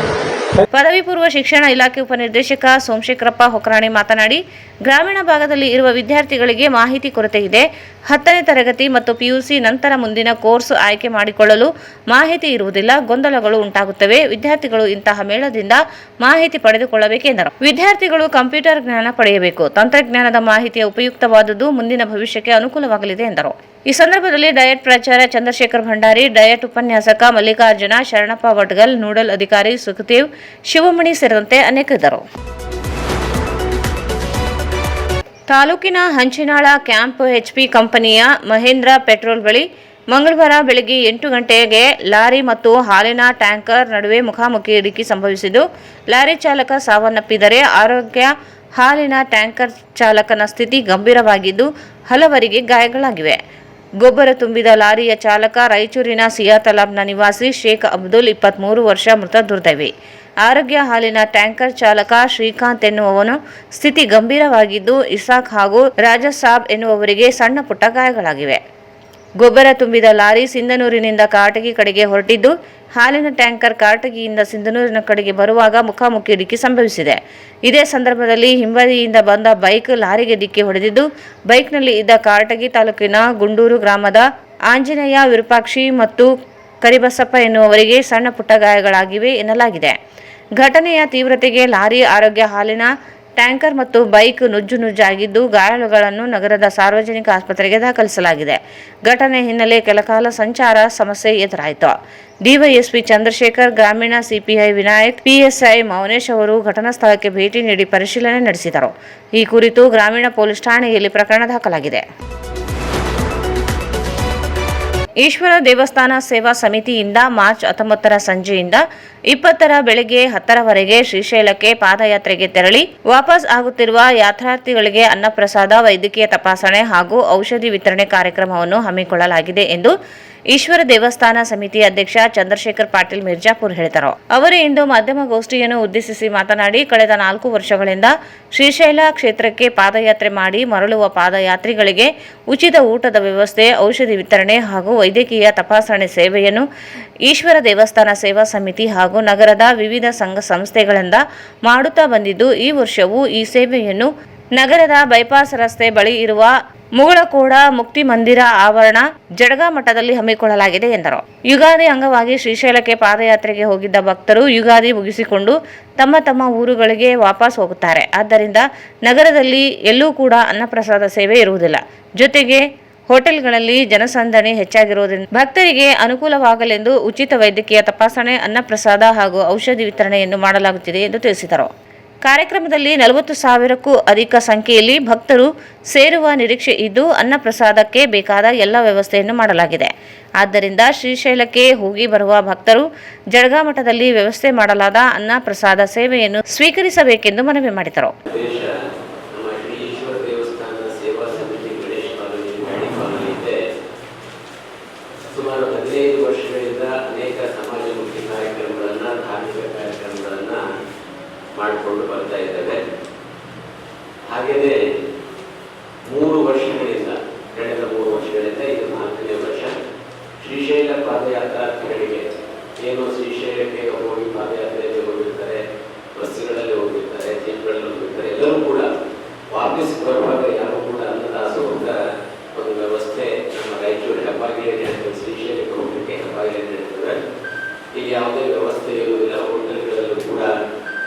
ಪದವಿ ಪೂರ್ವ ಶಿಕ್ಷಣ ಇಲಾಖೆ ಉಪನಿರ್ದೇಶಕ ಸೋಮಶೇಖರಪ್ಪ ಹೊಕರಾಣಿ ಮಾತನಾಡಿ, ಗ್ರಾಮೀಣ ಭಾಗದಲ್ಲಿ ಇರುವ ವಿದ್ಯಾರ್ಥಿಗಳಿಗೆ ಮಾಹಿತಿ ಕೊರತೆ ಇದೆ. 10ನೇ ತರಗತಿ ಮತ್ತು PUC ನಂತರ ಮುಂದಿನ ಕೋರ್ಸ್ ಆಯ್ಕೆ ಮಾಡಿಕೊಳ್ಳಲು ಮಾಹಿತಿ ಇರುವುದಿಲ್ಲ, ಗೊಂದಲಗಳು ಉಂಟಾಗುತ್ತವೆ. ವಿದ್ಯಾರ್ಥಿಗಳು ಇಂತಹ ಮೇಳದಿಂದ ಮಾಹಿತಿ ಪಡೆದುಕೊಳ್ಳಬೇಕೆಂದರು. ವಿದ್ಯಾರ್ಥಿಗಳು ಕಂಪ್ಯೂಟರ್ ಜ್ಞಾನ ಪಡೆಯಬೇಕು. ತಂತ್ರಜ್ಞಾನದ ಮಾಹಿತಿಯ ಉಪಯುಕ್ತವಾದುದು ಮುಂದಿನ ಭವಿಷ್ಯಕ್ಕೆ ಅನುಕೂಲವಾಗಲಿದೆ ಎಂದರು. ಈ ಸಂದರ್ಭದಲ್ಲಿ ಡಯಟ್ ಪ್ರಾಚಾರ್ಯ ಚಂದ್ರಶೇಖರ್ ಭಂಡಾರಿ, ಡಯಟ್ ಉಪನ್ಯಾಸಕ ಮಲ್ಲಿಕಾರ್ಜುನ, ಶರಣಪ್ಪ ವಡ್ಗಲ್, ನೋಡಲ್ ಅಧಿಕಾರಿ ಸುಖದೇವ್, ಶಿವಮಣಿ ಸೇರಿದಂತೆ ಅನೇಕರಿದ್ದರು. ತಾಲೂಕಿನ ಹಂಚಿನಾಳ ಕ್ಯಾಂಪ್ HP ಕಂಪನಿಯ ಮಹೇಂದ್ರ ಪೆಟ್ರೋಲ್ ಬಳಿ ಮಂಗಳವಾರ ಬೆಳಗ್ಗೆ 8 ಗಂಟೆಗೆ ಲಾರಿ ಮತ್ತು ಹಾಲಿನ ಟ್ಯಾಂಕರ್ ನಡುವೆ ಮುಖಾಮುಖಿ ಡಿಕ್ಕಿ ಸಂಭವಿಸಿದ್ದು, ಲಾರಿ ಚಾಲಕ ಸಾವನ್ನಪ್ಪಿದರೆ ಆರೋಗ್ಯ ಹಾಲಿನ ಟ್ಯಾಂಕರ್ ಚಾಲಕನ ಸ್ಥಿತಿ ಗಂಭೀರವಾಗಿದ್ದು ಹಲವರಿಗೆ ಗಾಯಗಳಾಗಿವೆ. ಗೊಬ್ಬರ ತುಂಬಿದ ಲಾರಿಯ ಚಾಲಕ ರಾಯಚೂರಿನ ಸಿಯಾತಲಾಬ್ನ ನಿವಾಸಿ ಶೇಖ್ ಅಬ್ದುಲ್ 23 ವರ್ಷ ಮೃತ ದುರ್ದೈವಿ. ಆರೋಗ್ಯ ಹಾಲಿನ ಟ್ಯಾಂಕರ್ ಚಾಲಕ ಶ್ರೀಕಾಂತ್ ಎನ್ನುವವನು ಸ್ಥಿತಿ ಗಂಭೀರವಾಗಿದ್ದು, ಇಸಾಕ್ ಹಾಗೂ ರಾಜಸಾಬ್ ಎನ್ನುವವರಿಗೆ ಸಣ್ಣ ಪುಟ್ಟ ಗಾಯಗಳಾಗಿವೆ. ಗೊಬ್ಬರ ತುಂಬಿದ ಲಾರಿ ಸಿಂಧನೂರಿನಿಂದ ಕಾಟಗಿ ಕಡೆಗೆ ಹೊರಟಿದ್ದು, ಹಾಲಿನ ಟ್ಯಾಂಕರ್ ಕಾಟಗಿಯಿಂದ ಸಿಂಧನೂರಿನ ಕಡೆಗೆ ಬರುವಾಗ ಮುಖಾಮುಖಿ ಡಿಕ್ಕಿ ಸಂಭವಿಸಿದೆ. ಇದೇ ಸಂದರ್ಭದಲ್ಲಿ ಹಿಂಬದಿಯಿಂದ ಬಂದ ಬೈಕ್ ಲಾರಿಗೆ ಡಿಕ್ಕಿ ಹೊಡೆದಿದ್ದು, ಬೈಕ್ನಲ್ಲಿ ಇದ್ದ ಕಾಟಗಿ ತಾಲೂಕಿನ ಗುಂಡೂರು ಗ್ರಾಮದ ಆಂಜನೇಯ, ವಿರೂಪಾಕ್ಷಿ ಮತ್ತು ಕರಿಬಸಪ್ಪ ಎನ್ನುವವರಿಗೆ ಸಣ್ಣ ಪುಟ್ಟ ಗಾಯಗಳಾಗಿವೆ ಎನ್ನಲಾಗಿದೆ. ಘಟನೆಯ ತೀವ್ರತೆಗೆ ಲಾರಿ, ಆರೋಗ್ಯ ಹಾಲಿನ ಟ್ಯಾಂಕರ್ ಮತ್ತು ಬೈಕ್ ನುಜ್ಜಾಗಿದ್ದು, ಗಾಯಾಳುಗಳನ್ನು ನಗರದ ಸಾರ್ವಜನಿಕ ಆಸ್ಪತ್ರೆಗೆ ದಾಖಲಿಸಲಾಗಿದೆ. ಘಟನೆ ಹಿನ್ನೆಲೆ ಕೆಲಕಾಲ ಸಂಚಾರ ಸಮಸ್ಯೆ ಎದುರಾಯಿತು. ಡಿವೈಎಸ್ಪಿ ಚಂದ್ರಶೇಖರ್, ಗ್ರಾಮೀಣ CPI ವಿನಾಯಕ್, PSI ಮೌನೇಶ್ ಅವರು ಘಟನಾ ಸ್ಥಳಕ್ಕೆ ಭೇಟಿ ನೀಡಿ ಪರಿಶೀಲನೆ ನಡೆಸಿದರು. ಈ ಕುರಿತು ಗ್ರಾಮೀಣ ಪೊಲೀಸ್ ಠಾಣೆಯಲ್ಲಿ ಪ್ರಕರಣ ದಾಖಲಾಗಿದೆ. ಈಶ್ವರ ದೇವಸ್ಥಾನ ಸೇವಾ ಸಮಿತಿಯಿಂದ ಮಾರ್ಚ್ 19ರ ಸಂಜೆಯಿಂದ 20ರ ಬೆಳಗ್ಗೆ 10ರವರೆಗೆ ಶ್ರೀಶೈಲಕ್ಕೆ ಪಾದಯಾತ್ರೆಗೆ ತೆರಳಿ ವಾಪಸ್ ಆಗುತ್ತಿರುವ ಯಾತ್ರಾರ್ಥಿಗಳಿಗೆ ಅನ್ನಪ್ರಸಾದ, ವೈದ್ಯಕೀಯ ತಪಾಸಣೆ ಹಾಗೂ ಔಷಧಿ ವಿತರಣೆ ಕಾರ್ಯಕ್ರಮವನ್ನು ಹಮ್ಮಿಕೊಳ್ಳಲಾಗಿದೆ ಎಂದು ಈಶ್ವರ ದೇವಸ್ಥಾನ ಸಮಿತಿ ಅಧ್ಯಕ್ಷ ಚಂದ್ರಶೇಖರ್ ಪಾಟೀಲ್ ಮಿರ್ಜಾಪುರ್ ಹೇಳಿದರು. ಅವರು ಇಂದು ಮಾಧ್ಯಮಗೋಷ್ಠಿಯನ್ನು ಉದ್ದೇಶಿಸಿ ಮಾತನಾಡಿ, ಕಳೆದ 4 ವರ್ಷಗಳಿಂದ ಶ್ರೀಶೈಲ ಕ್ಷೇತ್ರಕ್ಕೆ ಪಾದಯಾತ್ರೆ ಮಾಡಿ ಮರಳುವ ಪಾದಯಾತ್ರಿಗಳಿಗೆ ಉಚಿತ ಊಟದ ವ್ಯವಸ್ಥೆ, ಔಷಧಿ ವಿತರಣೆ ಹಾಗೂ ವೈದ್ಯಕೀಯ ತಪಾಸಣೆ ಸೇವೆಯನ್ನು ಈಶ್ವರ ದೇವಸ್ಥಾನ ಸೇವಾ ಸಮಿತಿ ಹಾಗೂ ನಗರದ ವಿವಿಧ ಸಂಘ ಸಂಸ್ಥೆಗಳಿಂದ ಮಾಡುತ್ತಾ ಬಂದಿದ್ದು, ಈ ವರ್ಷವೂ ಈ ಸೇವೆಯನ್ನು ನಗರದ ಬೈಪಾಸ್ ರಸ್ತೆ ಬಳಿ ಇರುವ ಮುಗಳಕೋಡ ಮುಕ್ತಿ ಮಂದಿರ ಆವರಣ ಜಡಗಾ ಮಠದಲ್ಲಿ ಹಮ್ಮಿಕೊಳ್ಳಲಾಗಿದೆ ಎಂದರು. ಯುಗಾದಿ ಅಂಗವಾಗಿ ಶ್ರೀಶೈಲಕ್ಕೆ ಪಾದಯಾತ್ರೆಗೆ ಹೋಗಿದ್ದ ಭಕ್ತರು ಯುಗಾದಿ ಮುಗಿಸಿಕೊಂಡು ತಮ್ಮ ತಮ್ಮ ಊರುಗಳಿಗೆ ವಾಪಸ್ ಹೋಗುತ್ತಾರೆ. ಆದ್ದರಿಂದ ನಗರದಲ್ಲಿ ಎಲ್ಲೂ ಕೂಡ ಅನ್ನಪ್ರಸಾದ ಸೇವೆ ಇರುವುದಿಲ್ಲ. ಜೊತೆಗೆ ಹೋಟೆಲ್ಗಳಲ್ಲಿ ಜನಸಂದಣಿ ಹೆಚ್ಚಾಗಿರುವುದರಿಂದ ಭಕ್ತರಿಗೆ ಅನುಕೂಲವಾಗಲೆಂದು ಉಚಿತ ವೈದ್ಯಕೀಯ ತಪಾಸಣೆ, ಅನ್ನಪ್ರಸಾದ ಹಾಗೂ ಔಷಧಿ ವಿತರಣೆಯನ್ನು ಮಾಡಲಾಗುತ್ತಿದೆ ಎಂದು ತಿಳಿಸಿದರು. ಕಾರ್ಯಕ್ರಮದಲ್ಲಿ 40,000ಕ್ಕೂ ಅಧಿಕ ಸಂಖ್ಯೆಯಲ್ಲಿ ಭಕ್ತರು ಸೇರುವ ನಿರೀಕ್ಷೆ ಇದ್ದು, ಅನ್ನಪ್ರಸಾದಕ್ಕೆ ಬೇಕಾದ ಎಲ್ಲ ವ್ಯವಸ್ಥೆಯನ್ನು ಮಾಡಲಾಗಿದೆ. ಆದ್ದರಿಂದ ಶ್ರೀಶೈಲಕ್ಕೆ ಹೋಗಿ ಬರುವ ಭಕ್ತರು ಜಡಗಾ ಮಠದಲ್ಲಿ ವ್ಯವಸ್ಥೆ ಮಾಡಲಾದ ಅನ್ನಪ್ರಸಾದ ಸೇವೆಯನ್ನು ಸ್ವೀಕರಿಸಬೇಕೆಂದು ಮನವಿ ಮಾಡಿದರು. ಸುಮಾರು 15 ವರ್ಷಗಳಿಂದ ಅನೇಕ ಸಮಾಜಮುಖಿ ಕಾರ್ಯಕ್ರಮಗಳನ್ನು, ಧಾರ್ಮಿಕ ಕಾರ್ಯಕ್ರಮಗಳನ್ನು ಮಾಡಿಕೊಂಡು ಬರ್ತಾ ಇದ್ದೇವೆ. ಹಾಗೆಯೇ 3 ವರ್ಷಗಳಿಂದ, ಕಳೆದ 3 ವರ್ಷಗಳಿಂದ ಇದು 4ನೇ ವರ್ಷ, ಶ್ರೀಶೈಲ ಪಾದಯಾತ್ರಾರ್ಥಿಗಳಿಗೆ ಏನು ಶ್ರೀಶೈಲಕ್ಕೆ ಹೋಗಿ ಪಾದಯಾತ್ರೆಯಲ್ಲಿ ಹೋಗಿರ್ತಾರೆ, ಬಸ್ಸುಗಳಲ್ಲಿ ಹೋಗಿರ್ತಾರೆ, ಜೀಪ್ಗಳಲ್ಲಿ ಹೋಗಿರ್ತಾರೆ, ಎಲ್ಲರೂ ಕೂಡ ವಾಪಸ್ ಬರುವಾಗ ಯಾರು ಕೂಡ ಅನ್ನದಾಸೋಹ ಒಂದು ವ್ಯವಸ್ಥೆ ನಮ್ಮ ರಾಯಚೂರು ಹೆಬ್ಬಾಗಿಲೇ ನಡೀತದೆ. ಶ್ರೀಶೈಲಕ್ಕೆ ಹೋಗಲಿಕ್ಕೆ ಹೆಬ್ಬಾಗಿಲೇ ನಡೀತದೆ. ಇಲ್ಲಿ ಯಾವುದೇ ವ್ಯವಸ್ಥೆ ಇರುವುದಿಲ್ಲ. ಹೋಟೆಲ್ಗಳಲ್ಲೂ ಕೂಡ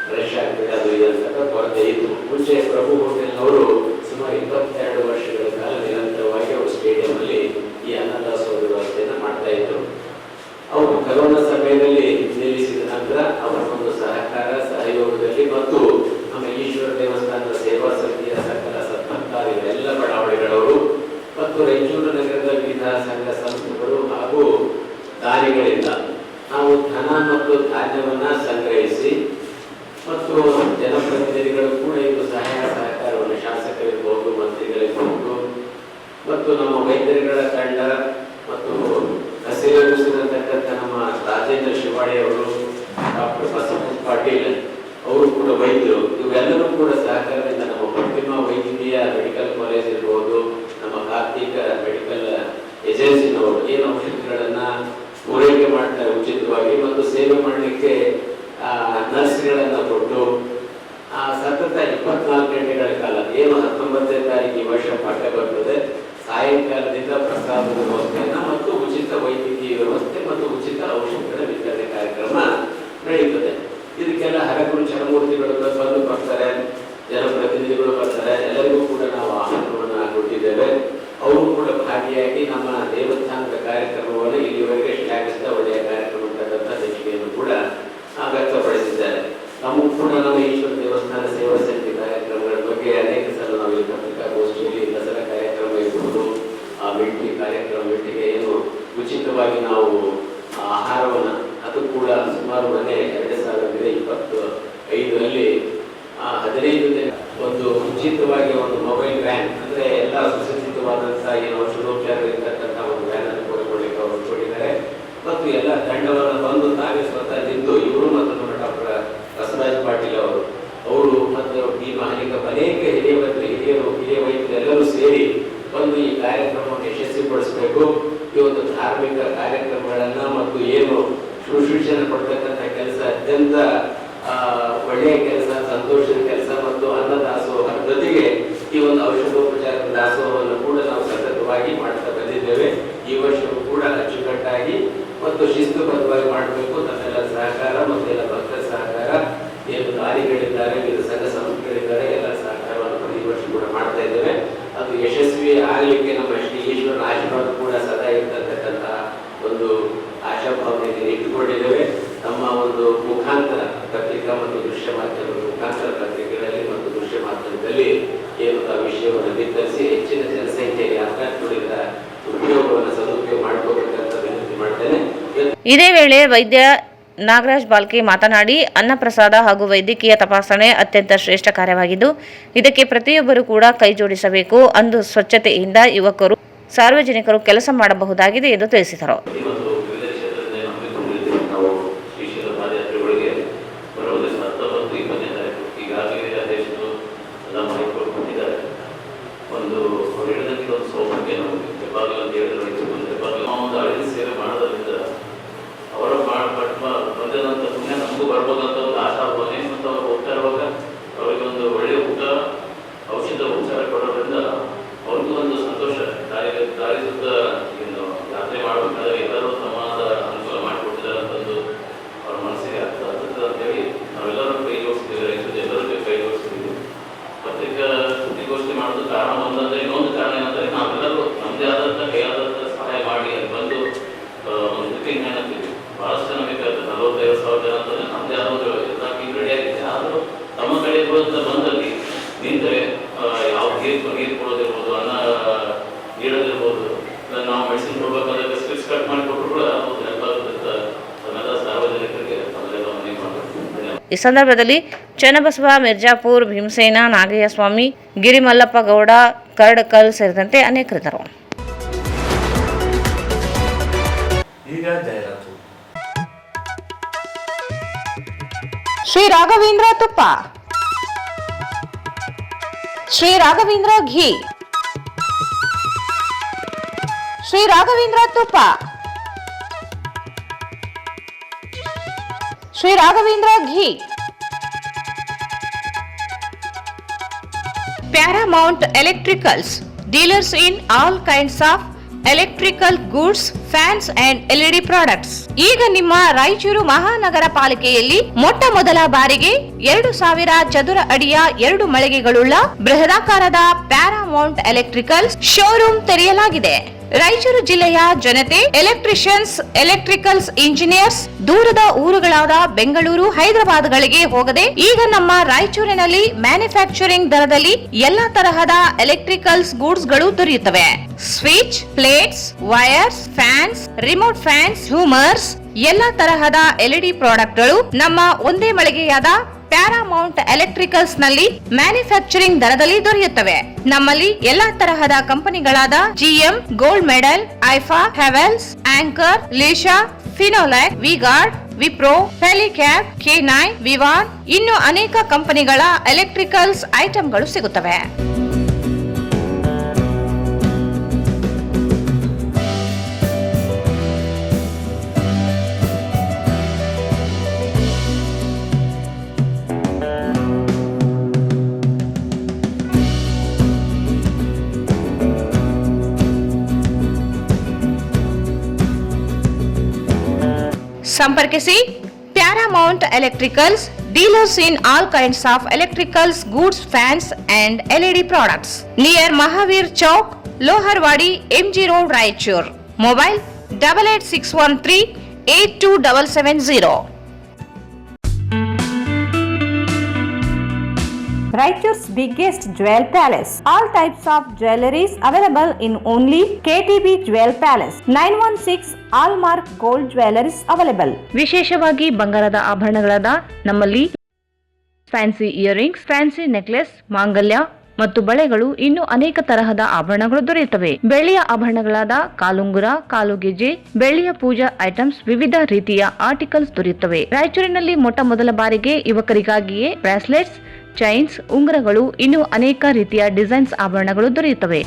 ಫ್ರೆಶ್ ಆಗ್ತದೆ, ಅದು ಇದಂತ ಕೊರತೆ ಇತ್ತು. ಮುಂಚೆ ಪ್ರಭು ಹೋಟೆಲ್ನವರು ಸುಮಾರು 22 ವರ್ಷಗಳ ಕಾಲ ನಿರಂತರವಾಗಿ ಅವರು ಸ್ಟೇಡಿಯಂ ಅಲ್ಲಿ ಈ ಅನ್ನದಾಸೋಹ ವ್ಯವಸ್ಥೆಯನ್ನು ಮಾಡ್ತಾ ಇದ್ರು. ಅವರು ಕರೋನಾ ಕೊರೋನಾ ಸಮಯದಲ್ಲಿ ನಿಲ್ಲಿಸಿದ ನಂತರ ಅವರ ಒಂದು ಸಹಕಾರ ಸಹಯೋಗದಲ್ಲಿ ಮತ್ತು ನಮ್ಮ ಈಶ್ವರ ದೇವಸ್ಥಾನದ ಸೇವಾ ಸಮಿತಿಯ ಸಕಲ ಸತ್ಪಂಥಾದಿಗಳ ಎಲ್ಲ ಬಡಾವಣೆಗಳವರು ಮತ್ತು ರಾಯಚೂರು ನಗರದ ವಿವಿಧ ಸಂಘ ಸಂಸ್ಥೆಗಳು ಹಾಗೂ ದಾನಿಗಳಿಂದ ನಾವು ಧನ ಮತ್ತು ಧಾನ್ಯವನ್ನ ಸಂಗ್ರಹಿಸಿ ಮತ್ತು ಜನಪ್ರತಿನಿಧಿಗಳು ಕೂಡ ಇದು ಸಹಾಯ ಸಹಕಾರವನ್ನು ಶಾಸಕರಿರ್ಬೋದು, ಮಂತ್ರಿಗಳಿರ್ಬೋದು ಮತ್ತು ನಮ್ಮ ವೈದ್ಯರುಗಳ ತಂಡ ಮತ್ತು ಹಸಿರು ಉಸಿರತಕ್ಕಂಥ ನಮ್ಮ ರಾಜೇಂದ್ರ ಶಿವಾಡಿ ಅವರು, ಡಾಕ್ಟರ್ ಬಸವರಾಜ್ ಪಾಟೀಲ್ ಅವರು ಕೂಡ ವೈದ್ಯರು, ಇವೆಲ್ಲರೂ ಕೂಡ ಸಹಕಾರದಿಂದ ನಮ್ಮ ಪ್ರತಿಮಾ ವೈದ್ಯಕೀಯ ಮೆಡಿಕಲ್ ಕಾಲೇಜ್ ಇರ್ಬೋದು, ನಮ್ಮ ಕಾರ್ತಿಕ ಮೆಡಿಕಲ್ ಏಜೆನ್ಸಿನವರು ಏನು ಔಷಧಿಗಳನ್ನ ಪೂರೈಕೆ ಮಾಡ್ತಾರೆ ಉಚಿತವಾಗಿ ಮತ್ತು ಸೇವೆ ಮಾಡಲಿಕ್ಕೆ ನರ್ಸ್ಗಳನ್ನ ಕೊಟ್ಟು ಸತತ 24 ಗಂಟೆಗಳ ಕಾಲ ಏನು 19ನೇ ತಾರೀಕು ಈ ವರ್ಷ ಪಾಠ ಬರ್ತದೆ, ಸಾಯಂಕಾಲದಿಂದ ಪ್ರಸಾದದ ವ್ಯವಸ್ಥೆಯನ್ನ ಮತ್ತು ಉಚಿತ ವೈದ್ಯಕೀಯ ವ್ಯವಸ್ಥೆ ಮತ್ತು ಉಚಿತ ಔಷಧಿಗಳ ವಿತರಣೆ ಕಾರ್ಯಕ್ರಮ ನಡೆಯುತ್ತದೆ. ಇದಕ್ಕೆಲ್ಲ ಹರಗುರು ಚರಮೂರ್ತಿಗಳು ಬಂದು ಬರ್ತಾರೆ, ಜನಪ್ರತಿನಿಧಿಗಳು ಬರ್ತಾರೆ, ಎಲ್ಲರಿಗೂ ಕೂಡ ನಾವು ಆಹ್ವಾನವನ್ನು ಕೊಟ್ಟಿದ್ದೇವೆ. ಅವರು ಕೂಡ ಭಾಗಿಯಾಗಿ ನಮ್ಮ ದೇವಸ್ಥಾನದ ಕಾರ್ಯಕ್ರಮವನ್ನು ಇಲ್ಲಿವರೆಗೆ ಶ್ಲಾಘಿಸಿದ ಒಳ್ಳೆಯ ಕಾರ್ಯಕ್ರಮ ಅಂತಕ್ಕಂಥ ದೇಶಿಕೆಯನ್ನು ಕೂಡ ವ್ಯಕ್ತಪಡಿಸಿದ್ದಾರೆ. ನಮಗೂ ಕೂಡ ನಮ್ಮ ಈಶ್ವರ ದೇವಸ್ಥಾನ ಸೇವಾ ಸಮಿತಿ ಕಾರ್ಯಕ್ರಮಗಳ ಬಗ್ಗೆ ಅನೇಕ ಸಲ ನಾವು ಈ ಪತ್ರಿಕಾಗೋಷ್ಠಿಯಲ್ಲಿ ದಸರಾ ಕಾರ್ಯಕ್ರಮ ಇರ್ಬೋದು, ಮೆಟ್ಟಿ ಕಾರ್ಯಕ್ರಮ, ಮೆಟ್ಟಿಗೆ ಏನು ಉಚಿತವಾಗಿ ನಾವು ಆಹಾರವನ್ನು ಅದು ಕೂಡ ಸುಮಾರು ಮನೆ 2025ರಲ್ಲಿ 15 ದಿನ ಒಂದು ಉಚಿತವಾಗಿ ಒಂದು ಮೊಬೈಲ್ ವ್ಯಾನ್ ಅಂದ್ರೆ ಎಲ್ಲ ಸುಸಜ್ಜಿತವಾದಂತಹ ಏನು ಔಷಧೋಪಚಾರ ಇರ್ತಕ್ಕಂಥ ಒಂದು ವ್ಯಾನ್ ಅನ್ನು ಕೂಡ ಕೊಡಲಿಕ್ಕೆ ಅವರು ಕೊಟ್ಟಿದ್ದಾರೆ. ಮತ್ತು ಎಲ್ಲ ತಂಡವನ್ನು ಬಂದು ತಾವೇ ಸ್ವತಃ ನಿಂತು ಇವರು ಮತ್ತು ನಮ್ಮ ಡಾಕ್ಟರ್ ಬಸವರಾಜ್ ಪಾಟೀಲ್ ಅವರು ಮತ್ತು ಈ ಮಾಲಿಕ ಅನೇಕ ಹಿರಿಯ ವೈದ್ಯರು ಎಲ್ಲರೂ ಸೇರಿ ಬಂದು ಈ ಕಾರ್ಯಕ್ರಮವನ್ನು ಯಶಸ್ವಿಗೊಳಿಸಬೇಕು. ಈ ಒಂದು ಧಾರ್ಮಿಕ ಕಾರ್ಯಕ್ರಮಗಳನ್ನ ಮತ್ತು ಏನು ಶುಶ್ರೂಷಣ ಕೊಡ್ತಕ್ಕಂಥ ಕೆಲಸ ಅತ್ಯಂತ ಒಳ್ಳೆಯ ಕೆಲಸ, ಸಂತೋಷದ ಕೆಲಸ ಮತ್ತು ಅನ್ನದಾಸೋಹದ ಜೊತೆಗೆ ಈ ಒಂದು ಔಷಧೋಪಚಾರ ದಾಸೋಹವನ್ನು ಕೂಡ ನಾವು ಸತತವಾಗಿ ಮಾಡ್ತಾ ಬಂದಿದ್ದೇವೆ. ಈ ವರ್ಷವೂ ಕೂಡ ಅಚ್ಚುಕಟ್ಟಾಗಿ ಮತ್ತು ಶಿಸ್ತುಬದ್ಧವಾಗಿ ಮಾಡಬೇಕು. ತಮ್ಮೆಲ್ಲ ಸಹಕಾರ ಮತ್ತು ಎಲ್ಲ ಭಕ್ತರ ಸಹಕಾರ, ಏನು ದಾನಿಗಳಿದ್ದಾರೆ, ವಿವಿಧ ಸಂಘ ಸಂಸ್ಥೆಗಳಿದ್ದಾರೆ, ಎಲ್ಲ ಸಹಕಾರವನ್ನು ಈ ವರ್ಷ ಕೂಡ ಮಾಡ್ತಾ ಇದ್ದೇವೆ. ಅದು ಯಶಸ್ವಿ ಆಗಲಿಕ್ಕೆ ನಮ್ಮ ಶ್ರೀ ಈಶ್ವರನ ಆಶೀರ್ವಾದ ಕೂಡ ಸದಾ ಇರ್ತಕ್ಕಂಥ ಒಂದು ಆಶಾಭಾವನೆಯನ್ನು ಇಟ್ಟುಕೊಂಡಿದ್ದೇವೆ. ನಮ್ಮ ಒಂದು ಮುಖಾಂತರ ಪತ್ರಿಕಾ ಮತ್ತು ದೃಶ್ಯ ಮಾಧ್ಯಮದ ಮುಖಾಂತರ ಪತ್ರಿಕೆಗಳಲ್ಲಿ ಮತ್ತು ದೃಶ್ಯ ಮಾಧ್ಯಮದಲ್ಲಿ ಏನು ಆ ವಿಷಯವನ್ನು ಬಿತ್ತರಿಸಿ ಹೆಚ್ಚಿನ ಜನಸಂಖ್ಯೆಗೆ ಆಧ್ಯಾತ್ಮಿಕ ಉಪಯೋಗವನ್ನು ಸದುಪಯೋಗ ಮಾಡಿಕೋಬೇಕಂತ ವಿನಂತಿ ಮಾಡ್ತೇನೆ. ಇದೇ ವೇಳೆ ವೈದ್ಯ ನಾಗರಾಜ್ ಬಾಲ್ಕೆ ಮಾತನಾಡಿ, ಅನ್ನಪ್ರಸಾದ ಹಾಗೂ ವೈದ್ಯಕೀಯ ತಪಾಸಣೆ ಅತ್ಯಂತ ಶ್ರೇಷ್ಠ ಕಾರ್ಯವಾಗಿದ್ದು ಇದಕ್ಕೆ ಪ್ರತಿಯೊಬ್ಬರು ಕೂಡ ಕೈ ಜೋಡಿಸಬೇಕು. ಅಂದು ಸ್ವಚ್ಛತೆಯಿಂದ ಯುವಕರು, ಸಾರ್ವಜನಿಕರು ಕೆಲಸ ಮಾಡಬಹುದಾಗಿದೆ ಎಂದು ತಿಳಿಸಿದರು. ನಮಗೂ ಬರ್ಬೋದಂತ ಒಂದು ಆಶಾಭಾವನೆ ಮತ್ತು ಅವ್ರು ಹೋಗ್ತಾ ಇರುವಾಗ ಅವರಿಗೆ ಒಂದು ಒಳ್ಳೆಯ ಊಟ, ಔಷಧ ಉಪಚಾರ ಕೊಡೋದ್ರಿಂದ ಅವ್ರಿಗೂ ಒಂದು ಸಂತೋಷ. ದಾರಿ ಸುತ್ತ ಇನ್ನು ಯಾತ್ರೆ ಮಾಡಬೇಕಾದ್ರೆ ಎಲ್ಲರೂ ಸಮಾನದ ಅನುಕೂಲ ಮಾಡಿಕೊಟ್ಟಿದ್ದಾರೆ ಅಂತಂದು ಅವ್ರ ಮನಸ್ಸಿಗೆ ಆಗ್ತದೆ ಅಂತೇಳಿ ನಾವೆಲ್ಲರೂ ಕೈ ಜೋಡಿಸ್ತೀವಿ, ರೈತರು ಎಲ್ಲರೂ ಕೈ ಜೋಡಿಸ್ತೀವಿ. ಪತ್ರಿಕಾ ಸುದ್ದಿಗೋಷ್ಠಿ ಮಾಡೋದು ಕಾರಣ ಒಂದಂದ್ರೆ, ಇನ್ನೊಂದು ಕಾರಣ ಏನಂದ್ರೆ ನಾವೆಲ್ಲರೂ ನಮ್ಮದೇ ಆದಂಥ ಕೈಯಾದಂಥ ಸಹಾಯ ಮಾಡಿ ಅಲ್ಲಿ ಬಂದು ಒಂದು ಮೀಟಿಂಗ್ ಏನಂತೀವಿ, ಬಹಳಷ್ಟು ಜನ ಬೇಕಾಗುತ್ತೆ, 45,000 ಜನ ಅಂತಂದ್ರೆ ನಮ್ಮದೇ ಆದ ಒಂದು ಎಲ್ಲ ಟೀಮ್ ರೆಡಿ ಆಗಿದೆ. ಆದರೂ ತಮ್ಮ ಕಡೆ ಬಂದಲ್ಲಿ ನಿಂತರೆ ಯಾವ ನೀರು ಕೊಡೋದಿರ್ಬೋದು, ಅನ್ನ ನೀಡೋದಿರ್ಬೋದು, ನಾವು ಮೆಡಿಸಿನ್ ಕೊಡ್ಬೇಕಾದ್ರೆ ಸ್ಲಿಪ್ಸ್ ಕಟ್ ಮಾಡಿ ಕೊಟ್ಟರು ಕೂಡ ಹೆಲ್ಪ್ ಆಗುತ್ತೆ. ತಮ್ಮೆಲ್ಲ ಸಾರ್ವಜನಿಕರಿಗೆ ತಮ್ಮೆಲ್ಲ ಮನೆ ಮಾಡಬೇಕು. ಈ ಸಂದರ್ಭದಲ್ಲಿ ಚನ್ನಬಸವ, ಮಿರ್ಜಾಪುರ್, ಭೀಮಸೇನ, ನಾಗಯ್ಯ ಸ್ವಾಮಿ, ಗಿರಿಮಲ್ಲಪ್ಪ ಗೌಡ, ಕರ್ಡಕಲ್ ಸೇರಿದಂತೆ ಅನೇಕರಿದ್ದರು. ಈಗ ಜಾಹೀರಾತು. ಶ್ರೀ ರಾಘವೇಂದ್ರ ತುಪ್ಪ, ಶ್ರೀ ರಾಘವೇಂದ್ರ ಘೀ, ಶ್ರೀ ರಾಘವೇಂದ್ರ ತುಪ್ಪ, Shri Raghavendra ghee, Paramount electricals, dealers in all kinds of electrical goods, fans and LED products. ಈಗ ನಿಮ್ಮ ರಾಯಚೂರು ಮಹಾನಗರ ಪಾಲಿಕೆಯಲ್ಲಿ ಮೊಟ್ಟ ಮೊದಲ ಬಾರಿಗೆ 2,000 ಚದುರ ಅಡಿಯ 2 ಮಳಿಗೆಗಳುಳ್ಳ ಬೃಹದಾಕಾರದ ಪ್ಯಾರಾಮೌಂಟ್ ಎಲೆಕ್ಟ್ರಿಕಲ್ಸ್ ಶೋರೂಮ್ ತೆರೆಯಲಾಗಿದೆ. ರಾಯಚೂರು ಜಿಲ್ಲೆಯ ಜನತೆ, ಎಲೆಕ್ಟ್ರಿಷಿಯನ್ಸ್, ಎಲೆಕ್ಟ್ರಿಕಲ್ಸ್ ಇಂಜಿನಿಯರ್ಸ್ ದೂರದ ಊರುಗಳಾದ ಬೆಂಗಳೂರು, ಹೈದರಾಬಾದ್ಗಳಿಗೆ ಹೋಗದೆ ಈಗ ನಮ್ಮ ರಾಯಚೂರಿನಲ್ಲಿ ಮ್ಯಾನುಫ್ಯಾಕ್ಚರಿಂಗ್ ದರದಲ್ಲಿ ಎಲ್ಲಾ ತರಹದ ಎಲೆಕ್ಟ್ರಿಕಲ್ಸ್ ಗೂಡ್ಸ್ ಗಳು ದೊರೆಯುತ್ತವೆ. Switch, plates, wires, fans, remote fans, ಹ್ಯೂಮರ್ಸ್, ಎಲ್ಲಾ ತರಹದ LED ಪ್ರಾಡಕ್ಟ್ಗಳು ನಮ್ಮ ಒಂದೇ ಮಳಿಗೆಯಾದ ಪ್ಯಾರಾಮೌಂಟ್ ಎಲೆಕ್ಟ್ರಿಕಲ್ಸ್ ನಲ್ಲಿ ಮ್ಯಾನುಫ್ಯಾಕ್ಚರಿಂಗ್ ದರದಲ್ಲಿ ದೊರೆಯುತ್ತವೆ. ನಮ್ಮಲ್ಲಿ ಎಲ್ಲಾ ತರಹದ ಕಂಪನಿಗಳಾದ GM, ಗೋಲ್ಡ್ ಮೆಡಲ್, ಐಫಾ, ಹೆವೆಲ್ಸ್, ಆಂಕರ್, ಲೀಶಾ, ಫಿನೋಲೆಕ್, ವಿಗಾರ್ಡ್, ವಿಪ್ರೋ, ಫೆಲಿಕ್ಯಾಪ್, K9, ವಿವಾನ್ ಇನ್ನು ಅನೇಕ ಕಂಪನಿಗಳ ಎಲೆಕ್ಟ್ರಿಕಲ್ಸ್ ಐಟಂಗಳು ಸಿಗುತ್ತವೆ. ಸಂಪರ್ಕಿಸಿ Paramount electricals, dealers in all kinds of electricals goods, fans and LED products, near Mahavir Chowk, Loharwadi, MG road, Raichur. Mobile 8861382770. Raichur's biggest jewel palace. All types of jewelries available in only KTB Jewel Palace. 916 Allmark Gold Jewelries available. ವಿಶೇಷವಾಗಿ ಬಂಗಾರದ ಆಭರಣಗಳಾದ ನಮ್ಮಲ್ಲಿ fancy earrings, fancy necklace, ಮಾಂಗಲ್ಯ ಮತ್ತು ಬಳೆಗಳು ಇನ್ನು ಅನೇಕ ತರಹದ ಆಭರಣಗಳು ದೊರೆಯುತ್ತವೆ. ಬೆಳ್ಳಿಯ ಆಭರಣಗಳಾದ ಕಾಲುಂಗುರ, ಕಾಲುಗೆಜೆ, ಬೆಳ್ಳಿಯ ಪೂಜಾ ಐಟಮ್ಸ್, ವಿವಿಧ ರೀತಿಯ ಆರ್ಟಿಕಲ್ಸ್ ದೊರೆಯುತ್ತವೆ. ರಾಯಚೂರಿನಲ್ಲಿ ಮೊಟ್ಟ ಮೊದಲ ಬಾರಿಗೆ ಯುವಕರಿಗಾಗಿಯೇ ಬ್ರಾಸ್ಲೆಟ್ಸ್, ಚೈನ್ಸ್, ಉಂಗುರಗಳು ಇನ್ನು ಅನೇಕ ರೀತಿಯ ಡಿಸೈನ್ಸ್ ಆಭರಣಗಳು ದೊರೆಯುತ್ತವೆ.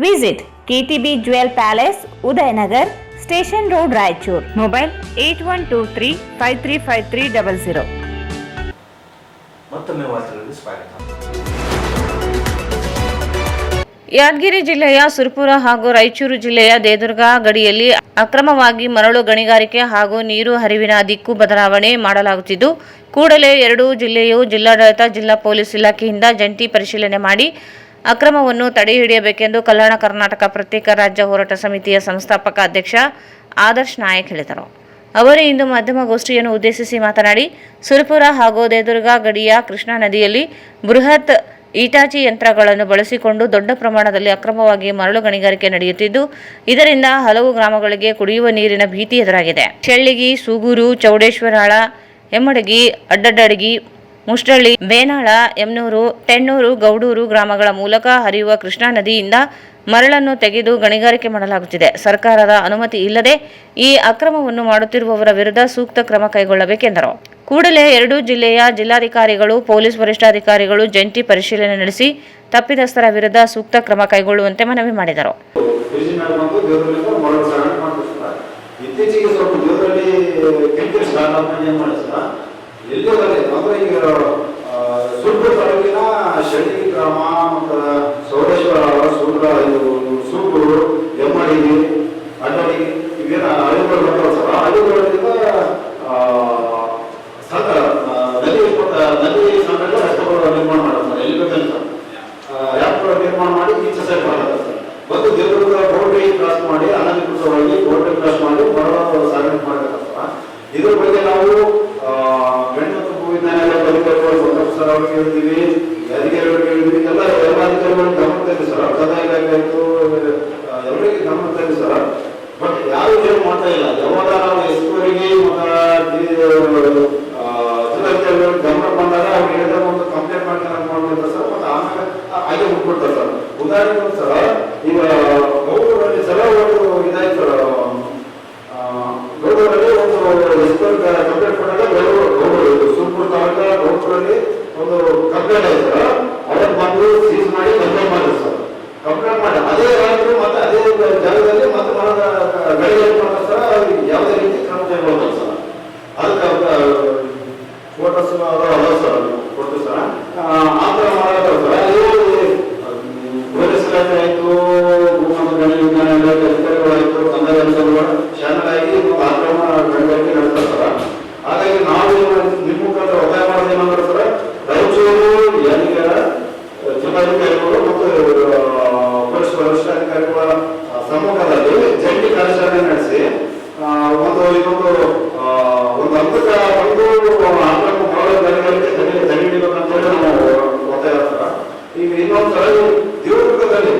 Visit KTB Jewel Palace, Udayanagar, Station Road, Raichur. Mobile 8123535300. ಮತ್ತೊಮ್ಮೆ ವಾರ್ತೆಗಳಿಗೆ ಸ್ವಾಗತ. ಯಾದಗಿರಿ ಜಿಲ್ಲೆಯ ಸುರಪುರ ಹಾಗೂ ರಾಯಚೂರು ಜಿಲ್ಲೆಯ ದೇದುರ್ಗ ಗಡಿಯಲ್ಲಿ ಅಕ್ರಮವಾಗಿ ಮರಳು ಗಣಿಗಾರಿಕೆ ಹಾಗೂ ನೀರು ಹರಿವಿನ ದಿಕ್ಕು ಬದಲಾವಣೆ ಮಾಡಲಾಗುತ್ತಿದ್ದು, ಕೂಡಲೇ ಎರಡೂ ಜಿಲ್ಲೆಯು ಜಿಲ್ಲಾಡಳಿತ, ಜಿಲ್ಲಾ ಪೊಲೀಸ್ ಇಲಾಖೆಯಿಂದ ಜಂಟಿ ಪರಿಶೀಲನೆ ಮಾಡಿ ಅಕ್ರಮವನ್ನು ತಡೆಹಿಡಿಯಬೇಕೆಂದು ಕಲ್ಯಾಣ ಕರ್ನಾಟಕ ಪ್ರತ್ಯೇಕ ರಾಜ್ಯ ಹೋರಾಟ ಸಮಿತಿಯ ಸಂಸ್ಥಾಪಕ ಅಧ್ಯಕ್ಷ ಆದರ್ಶ್ ನಾಯಕ್ ಹೇಳಿದರು. ಅವರು ಇಂದು ಮಾಧ್ಯಮಗೋಷ್ಠಿಯನ್ನು ಉದ್ದೇಶಿಸಿ ಮಾತನಾಡಿ, ಸುರಪುರ ಹಾಗೂ ದೇದುರ್ಗ ಗಡಿಯ ಕೃಷ್ಣಾ ನದಿಯಲ್ಲಿ ಬೃಹತ್ ಈಟಾಚಿ ಯಂತ್ರಗಳನ್ನು ಬಳಸಿಕೊಂಡು ದೊಡ್ಡ ಪ್ರಮಾಣದಲ್ಲಿ ಅಕ್ರಮವಾಗಿ ಮರಳು ಗಣಿಗಾರಿಕೆ ನಡೆಯುತ್ತಿದ್ದು, ಇದರಿಂದ ಹಲವು ಗ್ರಾಮಗಳಿಗೆ ಕುಡಿಯುವ ನೀರಿನ ಭೀತಿ ಎದುರಾಗಿದೆ. ಚೆಳ್ಳಿಗಿ, ಸೂಗೂರು, ಚೌಡೇಶ್ವರಾಳ, ಹೆಮ್ಮಡಗಿ, ಅಡ್ಡಡ್ಡಗಿ, ಮುಷ್ಟಳ್ಳಿ, ಬೇನಾಳ, ಯಮ್ನೂರು, ಟೆಣ್ಣೂರು, ಗೌಡೂರು ಗ್ರಾಮಗಳ ಮೂಲಕ ಹರಿಯುವ ಕೃಷ್ಣಾ ನದಿಯಿಂದ ಮರಳನ್ನು ತೆಗೆದು ಗಣಿಗಾರಿಕೆ ಮಾಡಲಾಗುತ್ತಿದೆ. ಸರ್ಕಾರದ ಅನುಮತಿ ಇಲ್ಲದೆ ಈ ಅಕ್ರಮವನ್ನು ಮಾಡುತ್ತಿರುವವರ ವಿರುದ್ಧ ಸೂಕ್ತ ಕ್ರಮ ಕೈಗೊಳ್ಳಬೇಕೆಂದರು. ಕೂಡಲೇ ಎರಡೂ ಜಿಲ್ಲೆಯ ಜಿಲ್ಲಾಧಿಕಾರಿಗಳು, ಪೊಲೀಸ್ ವರಿಷ್ಠಾಧಿಕಾರಿಗಳು ಜಂಟಿ ಪರಿಶೀಲನೆ ನಡೆಸಿ ತಪ್ಪಿತಸ್ಥರ ವಿರುದ್ಧ ಸೂಕ್ತ ಕ್ರಮ ಕೈಗೊಳ್ಳುವಂತೆ ಮನವಿ ಮಾಡಿದರು. ಇತ್ತೀಚೆಗೆ ಸ್ವಲ್ಪ ದೇವರಲ್ಲಿ ಕೆಮಿಕಲ್ಸ್ ಎಲ್ಲೋದಲ್ಲಿ ಅಂದ್ರೆ ಈಗ ಸುರಪುರ ತಾಲೂಕಿನ ಶೆಳ್ಳಿಗಿ ಗ್ರಾಮ ಮತ್ತು ಸೌರೇಶ್ವರ, ಸೂಗೂರು, ಹೆಮ್ಮಡಿಗಿ, ಅಡ್ಡಡಿಗಿ ಇವೇನ ಹಳ್ಳಿಗಳು ಬರ್ತಾವ ಸರ್. ಹಳ್ಳಿಗಳಿಂದ ನದಿ ಸಂಘಟನೆ ರಸ್ತೆಗಳು ನಿರ್ಮಾಣ ಮಾಡ್ತಾರೆ. ಎಲ್ಲಿ ಬೇಕಂತ ಯಾತ್ರೆ ನಿರ್ಮಾಣ ಮಾಡಿ ಈಚೆ ಸೈಡ್ ಮಾಡ್ತಾರೆ ಸರ್. ಬಂದು ದೇವದುರ್ಗ ಬೋರ್ಡ್ರಿ ಕ್ರಾಸ್ ಮಾಡಿ, ಅನಧಿಕೃತವಾಗಿ ಬೋರ್ಡ್ರಿ ಕ್ರಾಸ್ ಮಾಡಿ ಮರಳ ಸಾಗಣೆ ಮಾಡಬೇಕಂತ. ಇದ್ರ ಬಗ್ಗೆ ನಾವು ಗಣಿ ಮತ್ತು ಭೂ ವಿಜ್ಞಾನ ಅಧಿಕಾರಿಗಳು ಸರ್ ಅವ್ರಿಗೆ ಹೇಳ್ತೀವಿ, ಅಧಿಕಾರಿಗಳಿಗೆ ಹೇಳ್ತೀವಿ, ಎಲ್ಲ ಅಧಿಕಾರಿಗಳು ಗಮನ ತಂದಿ ಸರ್. ಕಂದಾಯ ಇಲಾಖೆ ಆಯಿತು, ಎಲ್ಲರಿಗೆ ಗಮನ ತಂದಿ ಸರ್. ಬಟ್ ಯಾರು ಏನು ಮಾಡ್ತಾ ಇಲ್ಲ. ಯಾವಾಗ ನಾವು ಎಸ್ಪಿಯವರಿಗೆ ಮತ್ತು ಜಿಲ್ಲಾಧಿಕಾರಿಗಳಿಗೆ ಗಮನ ಬಂದಾಗ ಅವ್ರಿಗೆ ಹೇಳಿದಾಗ ಒಂದು ಕಂಪ್ಲೇಂಟ್ ಮಾಡ್ತಾರೆ ಸರ್. ಮತ್ತು ಆಮೇಲೆ ಹಾಗೆ ಮುಟ್ಬಿಡ್ತಾರೆ ಸರ್. ಉದಾಹರಣೆ ಸರ್, ಈಗ ಗೌಡೂರಲ್ಲಿ ಸಲ ಒಂದು ಇದಾಯ್ತು ಸರ್. ಗೌಡೂರಲ್ಲಿ ಒಂದು ಕಂಪ್ಲೇಂಟ್ ಕೊಟ್ಟಾಗ ಗೌಡೂರು ಸುರಪುರ ತಾಲೂಕ ಗೌಡೂರಲ್ಲಿ ಒಂದು ಕಂಪ್ಲೇಂಟ್ ಆಯ್ತು ಸರ್. ಮತ್ತು ಇನ್ನೊಂದು ಒಂದು ಹಂತಕ್ಕೆ ಬಂದು ಆತಂಕ ಮಾಡೋದಕ್ಕೆ ತಡೆ ಹಿಡಿಬೇಕಂತ ಹೇಳಿ ನಾವು ಒತ್ತಾಯ ಇರ್ತಾರ. ಈಗ ಇನ್ನೊಂದು ಸಲ ದೇವದುರ್ಗದಲ್ಲಿ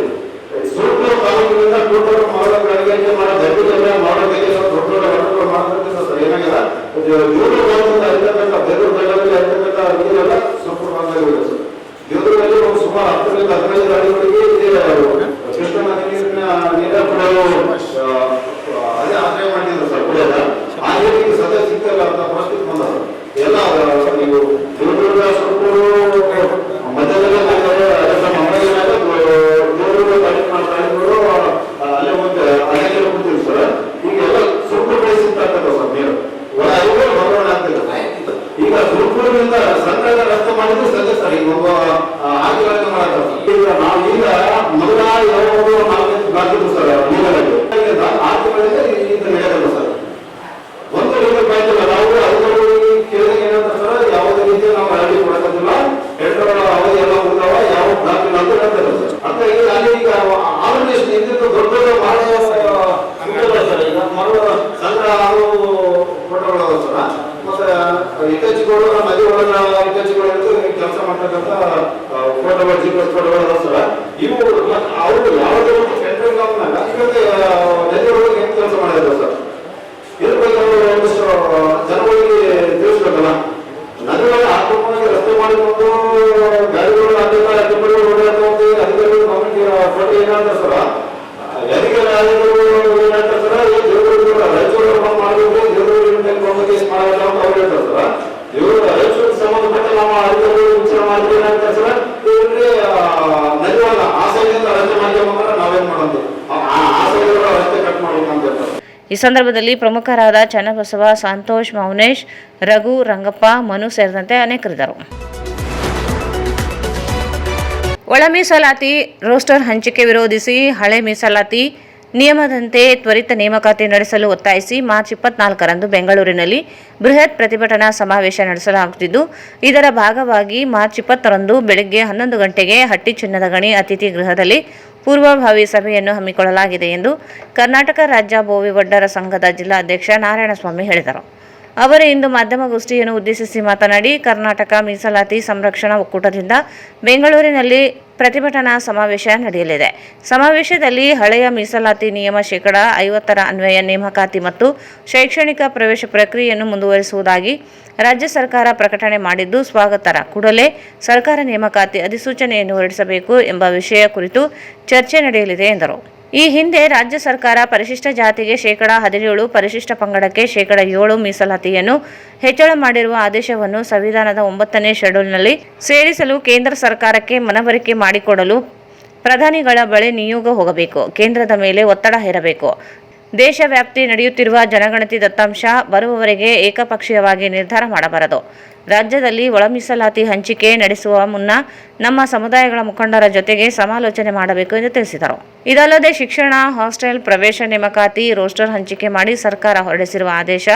ಸುರಪುರ ತಾಲೂಕಿನಿಂದ ಟೋಟಲ್ ಮಾಡೋ ಗಾಡಿಗೆ ಮಾಡೋ ದಡ್ಡಿಗೆಲ್ಲ ಮಾಡೋದಕ್ಕೆ ದೊಡ್ಡ ದೊಡ್ಡ ಹೊರಗಳು ಮಾಡೋದಕ್ಕೆ ಸರ್ ಏನಾಗಿದೆ ದೇವದುರ್ಗದಿಂದ ಅಲ್ಲಿರ್ತಕ್ಕ ಬೇಲೂರು ಅಲ್ಲಿರ್ತಕ್ಕ ನೀರೆಲ್ಲ ಸುರಪುರ ಭಾಗದಲ್ಲಿ ಹೋಗಿದೆ ಸರ್. ದೇವದುರ್ಗದಲ್ಲಿ ಒಂದು ಸುಮಾರು 10ರಿಂದ 15 ಗಾಡಿಗಳಿಗೆ ಕೃಷ್ಣ ನೀರಿನ ನೀರ ಕುಡಿಯಲು ಅದೇ ಆಶ್ರಯ ಮಾಡಿದ್ರು ಸರ್ ಕುಡಿಯೋದ ಆ ನೀರಿಗೆ ಸದ್ಯ ಸಿಗ್ತಿಲ್ಲ ಅಂತ ಪರಿಸ್ಥಿತಿ ಬಂದ ಸರ್. ಎಲ್ಲ ನೀವು ದೇವದುರ್ಗ ಸುರಪುರ ಮಧ್ಯದಲ್ಲಿ ದೇವದುರ್ಗ ಅಲ್ಲೇ ಒಂದು ಅಲ್ಲೇ ಕುಡ್ತೀವಿ ಸರ್. ಈಗೆಲ್ಲ ಸುರಪುರ ಕಡೆ ಸಿಗ್ತಾಗ್ತದೆ ಸರ್ ನೀರು ಒಳ ಅಲ್ಲಿಗೆ ಬರೋಣ ಆಗ್ತಿಲ್ಲ. ಈಗ ಸುರಪುರದಿಂದ ಸಂಘದ ರಸ್ತೆ ಮಾಡಿದ್ರು ಸದ್ಯ ಸರ್ ಈಗ ಒಬ್ಬ ಆದಿಗಳನ್ನು ಮಾಡ್ತಾರೆ. ಈಗ ನಾವು ಈಗ ಮೊದಲ ಯಾವಾಗ ನಾಲ್ಕು ಸರ್ ನೀರಲ್ಲಿ ಆದಿಗಳಿಂದ ಈಗ ನಡೆಯಲ್ಲ ಸರ್. ಒಂದು ನೀರು ಪಾಯ್ತಿಲ್ಲ ನಾವು ಅಧಿಕಾರಿಗಳಿಗೆ ಕೇಳಿದಾಗ ಏನಂತ ಸರ್ ಯಾವುದೇ ರೀತಿ ನಾವು ಅರಳಿ ಕೊಡೋದಿಲ್ಲ, ಹೆಡ್ಗಳ ಅವಧಿ ಎಲ್ಲ ಹೋಗ್ತಾವ, ಯಾವ ಬ್ಲಾಕ್ ಇಲ್ಲ ಅಂತ ಹೇಳ್ತಾರೆ ಸರ್. ಅಂತ ಈಗ ಅಲ್ಲಿ ಈಗ ಆಲ್ರೆಡಿ ನಿಂತಿದ್ದು ದೊಡ್ಡ ದೊಡ್ಡ ಮಾಡೋ ಸರ್ ಈಗ ಮರಳು ಸಂಗ್ರಹ ಹಾಗೂ ಫೋಟೋಗಳು ಸರ್. ಮತ್ತೆ ಇತ್ತೀಚೆಗಳು ನದಿ ಒಳಗ ಇತ್ತೀಚೆಗಳು ಕೆಲಸ ಮಾಡ್ತಕ್ಕಂಥ ಫೋಟೋಗಳು ಜೀವನ ಫೋಟೋಗಳು ಸರ್. ಇವು ಅವರು ಯಾವುದೇ ರೀತಿ ಸೆಂಟ್ರಲ್ ಗವರ್ಮೆಂಟ್ ಇವತ್ತು ನದಿ ಒಳಗೆ ಏನು ಕೆಲಸ ಮಾಡಿದ್ರು ಸರ್. ಇದ್ರ ಬಗ್ಗೆ ಅವರು ಒಂದಿಷ್ಟು ಜನಗಳಿಗೆ ತಿಳಿಸ್ಬೇಕಲ್ಲ. ನದಿ ಒಳಗೆ ಆಕ್ರಮಣವಾಗಿ ರಸ್ತೆ ಮಾಡಿಕೊಂಡು ಗಾಡಿಗಳು ಅಧಿಕಾರಿಗಳು ಓಡಾಡ್ಕೊಂಡು ಅಧಿಕಾರಿಗಳು ಗಮನಿಗೆ ಫೋಟೋ ಏನಾಗ್ತದೆ ಸರ್. ಅಧಿಕಾರಿಗಳು ಏನಾಗ್ತದೆ ಸರ್ ಈ ದೇವರುಗಳು ರಾಯಚೂರು ಮಾಡಿದ್ರೆ ದೇವರುಗಳು ಕೇಸ್ ಮಾಡಲ್ಲ ಅಂತ ಅವ್ರು ಹೇಳ್ತಾರೆ ಸರ್. ಇವರು ರಾಯಚೂರಿಗೆ ಸಂಬಂಧಪಟ್ಟ ನಮ್ಮ ಅಧಿಕಾರಿಗಳು ವಿಚಾರ ಮಾಡಿದ್ರೆ ಏನಾಗ್ತದೆ ಸರ್ ಇವ್ರಿಗೆ ನದಿ ಒಳಗೆ ಆ ಸೈಡಿಂದ ರಸ್ತೆ ಮಾಡ್ಕೊಂಡ್ರೆ ನಾವೇನ್ ಮಾಡೋದು ಆ ಸೈಡ್ ರಸ್ತೆ ಕಟ್ ಮಾಡ್ಬೇಕಂತ ಹೇಳ್ತಾರೆ. ಈ ಸಂದರ್ಭದಲ್ಲಿ ಪ್ರಮುಖರಾದ ಚನ್ನಬಸವ, ಸಂತೋಷ್, ಮೌನೇಶ್, ರಘು, ರಂಗಪ್ಪ, ಮನು ಸೇರಿದಂತೆ ಅನೇಕರಿದ್ದರು. ಒಳ ಮೀಸಲಾತಿ ರೋಸ್ಟರ್ ಹಂಚಿಕೆ ವಿರೋಧಿಸಿ ಹಳೆ ಮೀಸಲಾತಿ ನಿಯಮದಂತೆ ತ್ವರಿತ ನೇಮಕಾತಿ ನಡೆಸಲು ಒತ್ತಾಯಿಸಿ ಮಾರ್ಚ್ 24ರಂದು ಬೆಂಗಳೂರಿನಲ್ಲಿ ಬೃಹತ್ ಪ್ರತಿಭಟನಾ ಸಮಾವೇಶ ನಡೆಸಲಾಗುತ್ತಿದ್ದು, ಇದರ ಭಾಗವಾಗಿ ಮಾರ್ಚ್ 20ರಂದು ಬೆಳಗ್ಗೆ 11 ಗಂಟೆಗೆ ಹಟ್ಟಿ ಚಿನ್ನದ ಗಣಿ ಅತಿಥಿ ಗೃಹದಲ್ಲಿ ಪೂರ್ವಭಾವಿ ಸಭೆಯನ್ನು ಹಮ್ಮಿಕೊಳ್ಳಲಾಗಿದೆ ಎಂದು ಕರ್ನಾಟಕ ರಾಜ್ಯ ಬೋವಿ ವಡ್ಡರ ಸಂಘದ ಜಿಲ್ಲಾಧ್ಯಕ್ಷ ನಾರಾಯಣಸ್ವಾಮಿ ಹೇಳಿದರು. ಅವರು ಇಂದು ಮಾಧ್ಯಮಗೋಷ್ಠಿಯನ್ನು ಉದ್ದೇಶಿಸಿ ಮಾತನಾಡಿ, ಕರ್ನಾಟಕ ಮೀಸಲಾತಿ ಸಂರಕ್ಷಣಾ ಒಕ್ಕೂಟದಿಂದ ಬೆಂಗಳೂರಿನಲ್ಲಿ ಪ್ರತಿಭಟನಾ ಸಮಾವೇಶ ನಡೆಯಲಿದೆ. ಸಮಾವೇಶದಲ್ಲಿ ಹಳೆಯ ಮೀಸಲಾತಿ ನಿಯಮ ಶೇಕಡಾ 50ರ ಅನ್ವಯ ನೇಮಕಾತಿ ಮತ್ತು ಶೈಕ್ಷಣಿಕ ಪ್ರವೇಶ ಪ್ರಕ್ರಿಯೆಯನ್ನು ಮುಂದುವರಿಸುವುದಾಗಿ ರಾಜ್ಯ ಸರ್ಕಾರ ಪ್ರಕಟಣೆ ಮಾಡಿದ್ದು ಸ್ವಾಗತಾರ್ಹ. ಕೂಡಲೇ ಸರ್ಕಾರ ನೇಮಕಾತಿ ಅಧಿಸೂಚನೆಯನ್ನು ಹೊರಡಿಸಬೇಕು ಎಂಬ ವಿಷಯ ಕುರಿತು ಚರ್ಚೆ ನಡೆಯಲಿದೆ ಎಂದರು. ಈ ಹಿಂದೆ ರಾಜ್ಯ ಸರ್ಕಾರ ಪರಿಶಿಷ್ಟ ಜಾತಿಗೆ ಶೇಕಡಾ 17, ಪರಿಶಿಷ್ಟ ಪಂಗಡಕ್ಕೆ ಶೇಕಡಾ 7 ಮೀಸಲಾತಿಯನ್ನು ಹೆಚ್ಚಳ ಮಾಡಿರುವ ಆದೇಶವನ್ನು ಸಂವಿಧಾನದ 9ನೇ ಶೆಡ್ಯೂಲ್ನಲ್ಲಿ ಸೇರಿಸಲು ಕೇಂದ್ರ ಸರ್ಕಾರಕ್ಕೆ ಮನವರಿಕೆ ಮಾಡಿಕೊಡಲು ಪ್ರಧಾನಿಗಳ ಬಳಿ ನಿಯೋಗ ಹೋಗಬೇಕು, ಕೇಂದ್ರದ ಮೇಲೆ ಒತ್ತಡ ಹೇರಬೇಕು. ದೇಶವ್ಯಾಪ್ತಿ ನಡೆಯುತ್ತಿರುವ ಜನಗಣತಿ ದತ್ತಾಂಶ ಬರುವವರೆಗೆ ಏಕಪಕ್ಷೀಯವಾಗಿ ನಿರ್ಧಾರ ಮಾಡಬಾರದು. ರಾಜ್ಯದಲ್ಲಿ ಒಳ ಮೀಸಲಾತಿ ಹಂಚಿಕೆ ನಡೆಸುವ ಮುನ್ನ ನಮ್ಮ ಸಮುದಾಯಗಳ ಮುಖಂಡರ ಜೊತೆಗೆ ಸಮಾಲೋಚನೆ ಮಾಡಬೇಕು ಎಂದು ತಿಳಿಸಿದರು. ಇದಲ್ಲದೆ ಶಿಕ್ಷಣ, ಹಾಸ್ಟೆಲ್ ಪ್ರವೇಶ ನೇಮಕಾತಿ ರೋಸ್ಟರ್ ಹಂಚಿಕೆ ಮಾಡಿ ಸರ್ಕಾರ ಹೊರಡಿಸಿರುವ ಆದೇಶ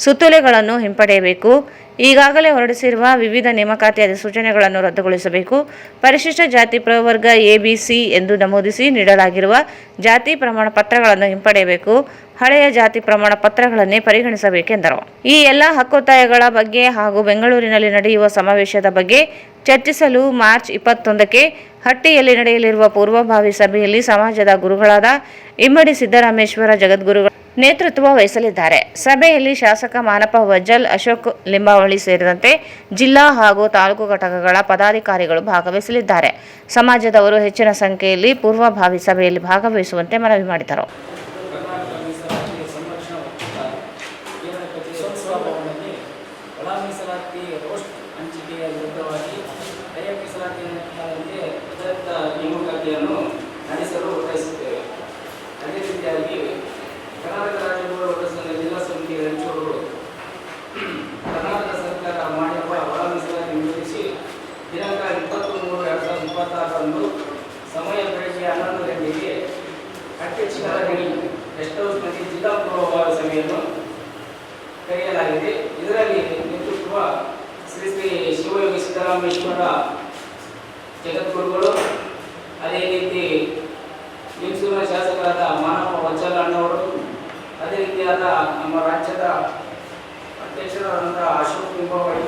ಸುತ್ತೋಲೆಗಳನ್ನು ಹಿಂಪಡೆಯಬೇಕು. ಈಗಾಗಲೇ ಹೊರಡಿಸಿರುವ ವಿವಿಧ ನೇಮಕಾತಿ ಅಧಿಸೂಚನೆಗಳನ್ನು ರದ್ದುಗೊಳಿಸಬೇಕು. ಪರಿಶಿಷ್ಟ ಜಾತಿ ಪ್ರವರ್ಗ ABC ಎಂದು ನಮೂದಿಸಿ ನೀಡಲಾಗಿರುವ ಜಾತಿ ಪ್ರಮಾಣ ಪತ್ರಗಳನ್ನು ಹಿಂಪಡೆಯಬೇಕು. ಹಳೆಯ ಜಾತಿ ಪ್ರಮಾಣ ಪತ್ರಗಳನ್ನೇ ಪರಿಗಣಿಸಬೇಕೆಂದರು. ಈ ಎಲ್ಲ ಹಕ್ಕೊತ್ತಾಯಗಳ ಬಗ್ಗೆ ಹಾಗೂ ಬೆಂಗಳೂರಿನಲ್ಲಿ ನಡೆಯುವ ಸಮಾವೇಶದ ಬಗ್ಗೆ ಚರ್ಚಿಸಲು ಮಾರ್ಚ್ 21ಕ್ಕೆ ಹಟ್ಟಿಯಲ್ಲಿ ನಡೆಯಲಿರುವ ಪೂರ್ವಭಾವಿ ಸಭೆಯಲ್ಲಿ ಸಮಾಜದ ಗುರುಗಳಾದ ಇಮ್ಮಡಿ ಸಿದ್ದರಾಮೇಶ್ವರ ಜಗದ್ಗುರುಗಳು ನೇತೃತ್ವ ವಹಿಸಲಿದ್ದಾರೆ. ಸಭೆಯಲ್ಲಿ ಶಾಸಕ ಮಾನಪ್ಪ ವಜ್ಜಲ್, ಅಶೋಕ್ ಲಿಂಬಾವಳಿ ಸೇರಿದಂತೆ ಜಿಲ್ಲಾ ಹಾಗೂ ತಾಲೂಕು ಘಟಕಗಳ ಪದಾಧಿಕಾರಿಗಳು ಭಾಗವಹಿಸಲಿದ್ದಾರೆ. ಸಮಾಜದವರು ಹೆಚ್ಚಿನ ಸಂಖ್ಯೆಯಲ್ಲಿ ಪೂರ್ವಭಾವಿ ಸಭೆಯಲ್ಲಿ ಭಾಗವಹಿಸುವಂತೆ ಮನವಿ ಮಾಡಿದರು. ನೇಮಕಾತಿಯನ್ನು ನಡೆಸಲು ಒತ್ತಾಯಿಸುತ್ತೇವೆ. ಅದೇ ರೀತಿಯಾಗಿ ಕರ್ನಾಟಕ ರಾಜ್ಯ ಬೋವಿ ಸಂಘ ಜಿಲ್ಲಾ ಸಮಿತಿ ರಾಯಚೂರು ಕರ್ನಾಟಕ ಸರ್ಕಾರ ಮಾಡಿರುವ ಒಳ ಮೀಸಲಾತಿ ವಿರೋಧಿಸಿ ದಿನಾಂಕ 23/2026ರಂದು ಸಮಯ ಬೆಳಗ್ಗೆ 11 ಗಂಟೆಗೆ ಹಟ್ಟಿ ಚಿನ್ನದ ಗಣಿ ಗೆಸ್ಟ್ ಹೌಸ್ನಲ್ಲಿ ಜಿಲ್ಲಾ ಪೂರ್ವಭಾವಿ ಸಭೆಯನ್ನು ಕರೆಯಲಾಗಿದೆ. ಇದರಲ್ಲಿ ನೇತೃತ್ವ ಶ್ರೀ ಶಿವಯೋಗಿ ಸಿದ್ದರಾಮೇಶ್ವರ ಜಗದ್ಗುರುಗಳು, ಅದೇ ರೀತಿ ಲಿಂಗಸೂರಿನ ಶಾಸಕರಾದ ಮಾನಪ್ಪ ವಜ್ಜಲ್ ಅಣ್ಣವರು, ಅದೇ ರೀತಿಯಾದ ನಮ್ಮ ರಾಜ್ಯದ ಅಧ್ಯಕ್ಷರಾದಂತಹ ಅಶೋಕ್ ನಿಂಬಾವಳಿ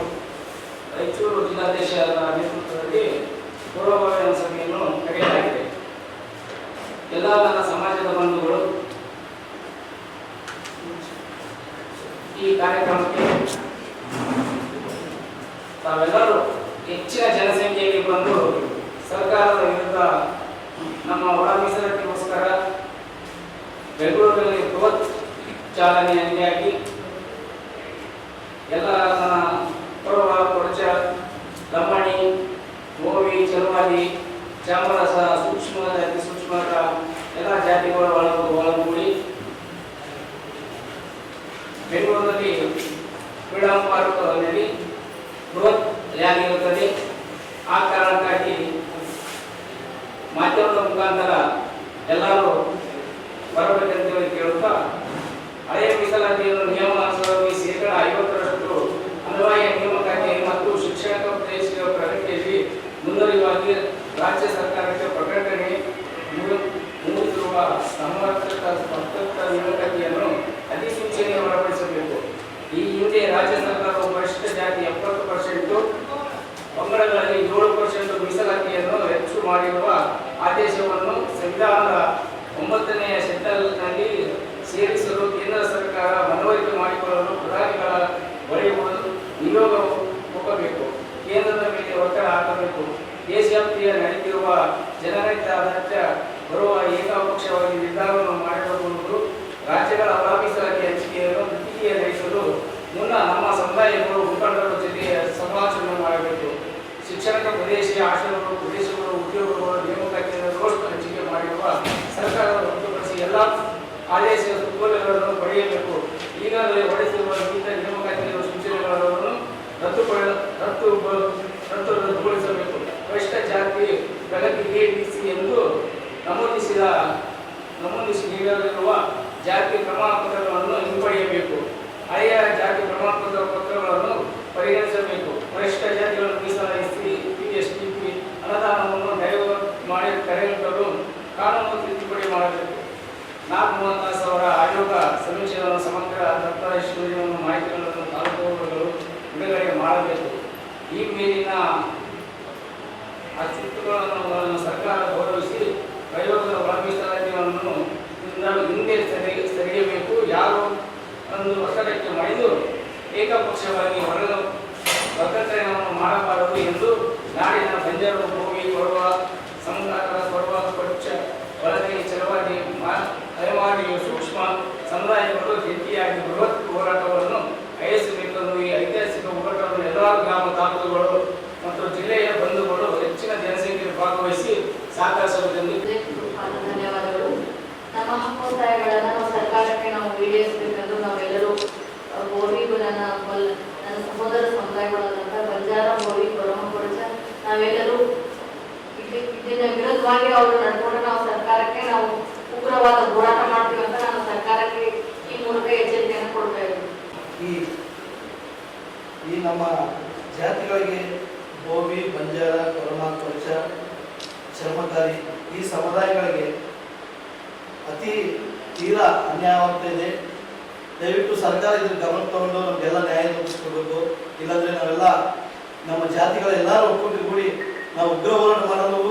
ರಾಯಚೂರು ಜಿಲ್ಲಾಧ್ಯಕ್ಷರ ನೇತೃತ್ವದಲ್ಲಿ ಪೂರ್ವಭಾವಿ ಸಭೆಯನ್ನು ಕರೆಯಲಾಗಿದೆ. ಎಲ್ಲ ನನ್ನ ಸಮಾಜದ ಬಂಧುಗಳು ಈ ಕಾರ್ಯಕ್ರಮಕ್ಕೆ ತಾವೆಲ್ಲರೂ ಹೆಚ್ಚಿನ ಜನಸಂಖ್ಯೆಯಲ್ಲಿ ಬಂದು ಸರ್ಕಾರದ ವಿರುದ್ಧ ನಮ್ಮ ಒಳ ಮೀಸಲಾತಿಗೋಸ್ಕರ ಬೆಂಗಳೂರಿನಲ್ಲಿ ಬೃಹತ್ ಚಾಲನೆಯಾಗಿ ಎಲ್ಲ ಕೊರವ, ಕೊಡಚ, ಲಂಬಾಣಿ, ಮೋವಿ, ಚಲವಾದಿ, ಚಾಮರಸ, ಸೂಕ್ಷ್ಮ ಜಾತಿ, ಸೂಕ್ಷ್ಮ ಎಲ್ಲ ಜಾತಿಗಳ ಒಳಗೂಡಿ ಬೆಂಗಳೂರಿನಲ್ಲಿ ಫ್ರೀಡಂ ಪಾರ್ಕ್ನಲ್ಲಿ ಬೃಹತ್ ರ್ಯಾಲಿ ಇರುತ್ತದೆ. ಆ ಕಾರಣಕ್ಕಾಗಿ ಮಾಧ್ಯಮದ ಮುಖಾಂತರ ಎಲ್ಲರೂ ಬರಬೇಕಂತೇಳಿ ಕೇಳುತ್ತಾ, ಹಳೆಯ ಮೀಸಲಾತಿಯನ್ನು ನಿಯಮಾನುಸಾರವಾಗಿ 50% ಅನ್ವಯ ನೇಮಕಾತಿ ಮತ್ತು ಶಿಕ್ಷಣ ಪ್ರದೇಶಗಳ ಪ್ರಗತಿಯಲ್ಲಿ ಮುಂದುವರಿಯುವಾಗಿ ರಾಜ್ಯ ಸರ್ಕಾರಕ್ಕೆ ಪ್ರಕಟಣೆ ಮೂಡಿಸಿರುವ ಸಮರ್ಪಕ ನೇಮಕಾತಿಯನ್ನು ಅಧಿಸೂಚನೆ ಹೊರಡಿಸಬೇಕು. ಈ ಹಿಂದೆ ರಾಜ್ಯ ಸರ್ಕಾರವು ಪರಿಶಿಷ್ಟ ಜಾತಿ 70%, ಪಂಗಡಗಳಲ್ಲಿ 7% ಮೀಸಲಾತಿಯನ್ನು ಹೆಚ್ಚು ಮಾಡಿರುವ ಆದೇಶವನ್ನು ಸಂವಿಧಾನದ 9ನೇ ಶೆಡ್ಯೂಲ್ನಲ್ಲಿ ಸೇರಿಸಲು ಕೇಂದ್ರ ಸರ್ಕಾರ ಮನವರಿಕೆ ಮಾಡಿಕೊಳ್ಳಲು ಪ್ರಧಾನಿಗಳ ಬರೆಯುವುದು ನಿಯೋಗ ಹೋಗಬೇಕು. ಕೇಂದ್ರದ ಮೇಲೆ ಒತ್ತಡ ಹಾಕಬೇಕು. ದೇಶವ್ಯಾಪ್ತಿಯ ನಡೆಯುತ್ತಿರುವ ಜನರಹಿತ ಅಗತ್ಯ ಬರುವ ಏಕಪಕ್ಷವಾಗಿ ನಿರ್ಧಾರವನ್ನು ಮಾಡಬೇಕು. ರಾಜ್ಯಗಳ ಒಳ ಮೀಸಲಾತಿ ಹಂಚಿಕೆಯನ್ನು ಮಿತಿಗೊಳಿಸಲು ಮುನ್ನ ನಮ್ಮ ಸಮುದಾಯಗಳು ಮುಖಂಡರ ಜೊತೆ ಸಮಾಲೋಚನೆ ಮಾಡಬೇಕು. ಶಿಕ್ಷಣದ ಪ್ರದೇಶ, ಆಶ್ರಮಗಳು, ಪ್ರದೇಶಗಳು, ಉದ್ಯೋಗಗಳು ನೇಮಕಾತಿಯನ್ನು ರೋಸ್ಟ್ ಹಂಚಿಕೆ ಮಾಡಿರುವ ಸರ್ಕಾರದ ಹೊರತುಪಡಿಸಿ ಎಲ್ಲ ಆದೇಶ ಸುತ್ತೋಲೆಗಳನ್ನು ಪಡೆಯಬೇಕು. ಈಗಾಗಲೇ ಹೊರಡಿಸಿರುವ ವಿವಿಧ ನೇಮಕಾತಿ ಸೂಚನೆಗಳನ್ನು ರದ್ದುಗೊಳಿಸಬೇಕು. ಪರಿಶಿಷ್ಟ ಜಾತಿ ಪ್ರಗತಿ ABC ಎಂದು ನಮೂದಿಸಿ ನೀಡಲಿರುವ ಜಾತಿ ಪ್ರಮಾಣ ಪತ್ರಗಳನ್ನು ಹಿಂಪಡೆಯಬೇಕು. ಹಳೆಯ ಜಾತಿ ಪ್ರಮಾಣ ಪತ್ರಗಳನ್ನು ಪರಿಗಣಿಸಬೇಕು. ಪರಿಶಿಷ್ಟ ಜಾತಿಗಳನ್ನು ಮೀಸಲಾತಿ STP ಅನುದಾನವನ್ನು ಡೈವರ್ಟ್ ಮಾಡಿ ಕರೆಗಟ್ಟಲು ಕಾನೂನು ತಿದ್ದುಪಡಿ ಮಾಡಬೇಕು. 4,36,000 ಆಯೋಗ ಸಮೀಕ್ಷೆಗಳನ್ನು ಸಮಗ್ರ ದತ್ತಾಂಶವನ್ನು ಮಾಹಿತಿಗಳನ್ನು ತಾಲೂಕುಗಳು ಬಿಡುಗಡೆ ಮಾಡಬೇಕು. ಈ ಮೇಲಿನ ಅಸ್ತಿತ್ವಗಳನ್ನು ಸರ್ಕಾರ ಗೌರವಿಸಿ ಆಯೋಗದ ಒಳ ಮೀಸಲಾತಿಯನ್ನು ಹಿಂದೆ ಸರಿಯಬೇಕು. ಯಾರು ಒಂದು ಒತ್ತಡಕ್ಕೆ ಮಣಿದು ಏಕಪಕ್ಷವಾಗಿ ವರ್ಗೀಕರಣವನ್ನು ಮಾಡಬಾರದು ಎಂದು ನಾಡಿನ ಬಂಜಾರು, ಭೂಮಿ, ಕೊರವ ಸಮುದಾಯದ ಕೊರವ, ಕೊಚ್ಚ, ಒಳಗೆ, ಚಲವಾದಿ, ಅಲೆಮಾರಿ, ಸೂಕ್ಷ್ಮ ಸಮುದಾಯಗಳು ಜಂಟಿಯಾಗಿ ಬೃಹತ್ ಹೋರಾಟವನ್ನು ಆಯೋಜಿಸಬೇಕೆಂದು ಈ ಐತಿಹಾಸಿಕ ಹೋರಾಟವನ್ನು ಎಲ್ಲ ಗ್ರಾಮ, ತಾಲೂಕುಗಳು ಮತ್ತು ಜಿಲ್ಲೆಯ ಬಂಧುಗಳು ಹೆಚ್ಚಿನ ಜನಸಂಖ್ಯೆಯಲ್ಲಿ ಭಾಗವಹಿಸಿ ಸಹಕರಿಸಬೇಕೆಂದು ಧನ್ಯವಾದಗಳು. ನಮ್ಮ ಹಕ್ಕೊತ್ತಾಯಗಳನ್ನು ನಾವು ಸರ್ಕಾರಕ್ಕೆ ನಾವು ಈಡೇರಿಸಬೇಕೆಂದು ನಾವೆಲ್ಲರೂ ಬೋರಿಗೂ ನನ್ನ ಸಹೋದರ ಸಮುದಾಯಗಳಾದಂಥ ಬಂಜಾರ, ಬೋರಿ, ಕೊರಮ, ಕೊಡಚ ನಾವೆಲ್ಲರೂ ಇದನ್ನ ವಿರುದ್ಧವಾಗಿ ಅವರು ನಡ್ಕೊಂಡು ನಾವು ಸರ್ಕಾರಕ್ಕೆ ನಾವು ಉಗ್ರವಾದ ಹೋರಾಟ ಮಾಡ್ತೀವಿ ಅಂತ ನಾನು ಸರ್ಕಾರಕ್ಕೆ ಈ ಮೂಲಕ ಎಚ್ಚರಿಕೆಯನ್ನು ಕೊಡ್ತಾ ಇದ್ದೀವಿ. ಈ ನಮ್ಮ ಜಾತಿಗಳಿಗೆ ಬೋವಿ, ಬಂಜಾರ, ಕೊರಮ, ಕೊಡಚ, ಚರ್ಮಕಾರಿ ಈ ಸಮುದಾಯಗಳಿಗೆ ಅತಿ ತೀರಾ ಅನ್ಯಾಯವಾಗ್ತಾ ಇದೆ. ದಯವಿಟ್ಟು ಸರ್ಕಾರ ಇದ್ರ ಗಮನ ತಗೊಂಡು ನಮಗೆಲ್ಲ ನ್ಯಾಯ ಒದಗಿಸ್ಕೊಡ್ಬೇಕು. ಇಲ್ಲಾಂದರೆ ನಾವೆಲ್ಲ ನಮ್ಮ ಜಾತಿಗಳೆಲ್ಲರೂ ಒಕ್ಕೂಡಿ ನಾವು ಉಗ್ರ ಹೋರಾಟ ಮಾಡಲು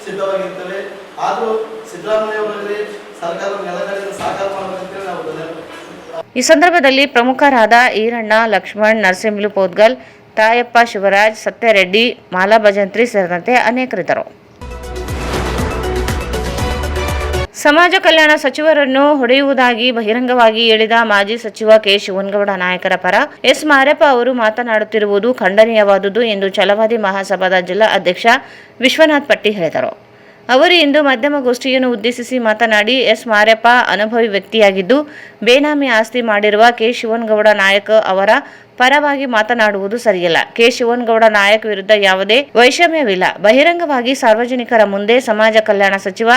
ಸಿದ್ಧವಾಗಿರ್ತೇವೆ. ಆದರೂ ಸಿದ್ದರಾಮಯ್ಯವರಲ್ಲಿ ಸರ್ಕಾರ ನೆಲಗಡೆಯಿಂದ ಸಹಕಾರ ಮಾಡಬೇಕಂತೇಳಿ ನಾವು ಧನ್ಯವಾದ. ಈ ಸಂದರ್ಭದಲ್ಲಿ ಪ್ರಮುಖರಾದ ಈರಣ್ಣ, ಲಕ್ಷ್ಮಣ್, ನರಸಿಂಹಲು ಪೋದ್ಗಲ್, ತಾಯಪ್ಪ, ಶಿವರಾಜ್, ಸತ್ಯರೆಡ್ಡಿ, ಮಾಲಾ ಭಜಂತ್ರಿ ಸೇರಿದಂತೆ ಅನೇಕರಿದ್ದರು. ಸಮಾಜ ಕಲ್ಯಾಣ ಸಚಿವರನ್ನು ಹೊಡೆಯುವುದಾಗಿ ಬಹಿರಂಗವಾಗಿ ಹೇಳಿದ ಮಾಜಿ ಸಚಿವ ಕೆ. ಶಿವನಗೌಡ ನಾಯಕರ ಪರ ಎಸ್. ಮಾರಪ್ಪ ಅವರು ಮಾತನಾಡುತ್ತಿರುವುದು ಖಂಡನೀಯವಾದುದು ಎಂದು ಛಲವಾದಿ ಮಹಾಸಭಾದ ಜಿಲ್ಲಾ ಅಧ್ಯಕ್ಷ ವಿಶ್ವನಾಥ್ ಪಟ್ಟಿ ಹೇಳಿದರು. ಅವರು ಇಂದು ಮಾಧ್ಯಮಗೋಷ್ಠಿಯನ್ನು ಉದ್ದೇಶಿಸಿ ಮಾತನಾಡಿ, ಎಸ್. ಮಾರಪ್ಪ ಅನುಭವಿ ವ್ಯಕ್ತಿಯಾಗಿದ್ದು ಬೇನಾಮಿ ಆಸ್ತಿ ಮಾಡಿರುವ ಕೆ. ಶಿವನಗೌಡ ನಾಯಕ ಅವರ ಪರವಾಗಿ ಮಾತನಾಡುವುದು ಸರಿಯಲ್ಲ. ಕೆ. ಶಿವನಗೌಡ ನಾಯಕ್ ವಿರುದ್ಧ ಯಾವುದೇ ವೈಷಮ್ಯವಿಲ್ಲ. ಬಹಿರಂಗವಾಗಿ ಸಾರ್ವಜನಿಕರ ಮುಂದೆ ಸಮಾಜ ಕಲ್ಯಾಣ ಸಚಿವ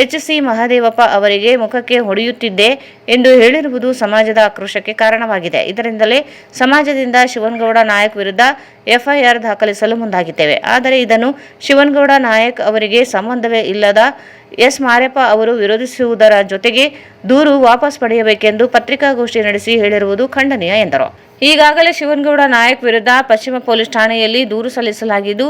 ಎಚ್. ಸಿ. ಮಹದೇವಪ್ಪ ಅವರಿಗೆ ಮುಖಕ್ಕೆ ಹೊಡೆಯುತ್ತಿದ್ದೆ ಎಂದು ಹೇಳಿರುವುದು ಸಮಾಜದ ಆಕ್ರೋಶಕ್ಕೆ ಕಾರಣವಾಗಿದೆ. ಇದರಿಂದಲೇ ಸಮಾಜದಿಂದ ಶಿವನಗೌಡ ನಾಯಕ್ ವಿರುದ್ಧ ಎಫ್ಐಆರ್ ದಾಖಲಿಸಲು ಮುಂದಾಗಿದ್ದೇವೆ. ಆದರೆ ಇದನ್ನು ಶಿವನಗೌಡ ನಾಯಕ್ ಅವರಿಗೆ ಸಂಬಂಧವೇ ಇಲ್ಲದ ಎಸ್. ಮಾರ್ಯಪ್ಪ ಅವರು ವಿರೋಧಿಸುವುದರ ಜೊತೆಗೆ ದೂರು ವಾಪಸ್ ಪಡೆಯಬೇಕೆಂದು ಪತ್ರಿಕಾಗೋಷ್ಠಿ ನಡೆಸಿ ಹೇಳಿರುವುದು ಖಂಡನೀಯ ಎಂದರು. ಈಗಾಗಲೇ ಶಿವನಗೌಡ ನಾಯಕ್ ವಿರುದ್ಧ ಪಶ್ಚಿಮ ಪೊಲೀಸ್ ಠಾಣೆಯಲ್ಲಿ ದೂರು ಸಲ್ಲಿಸಲಾಗಿದ್ದು,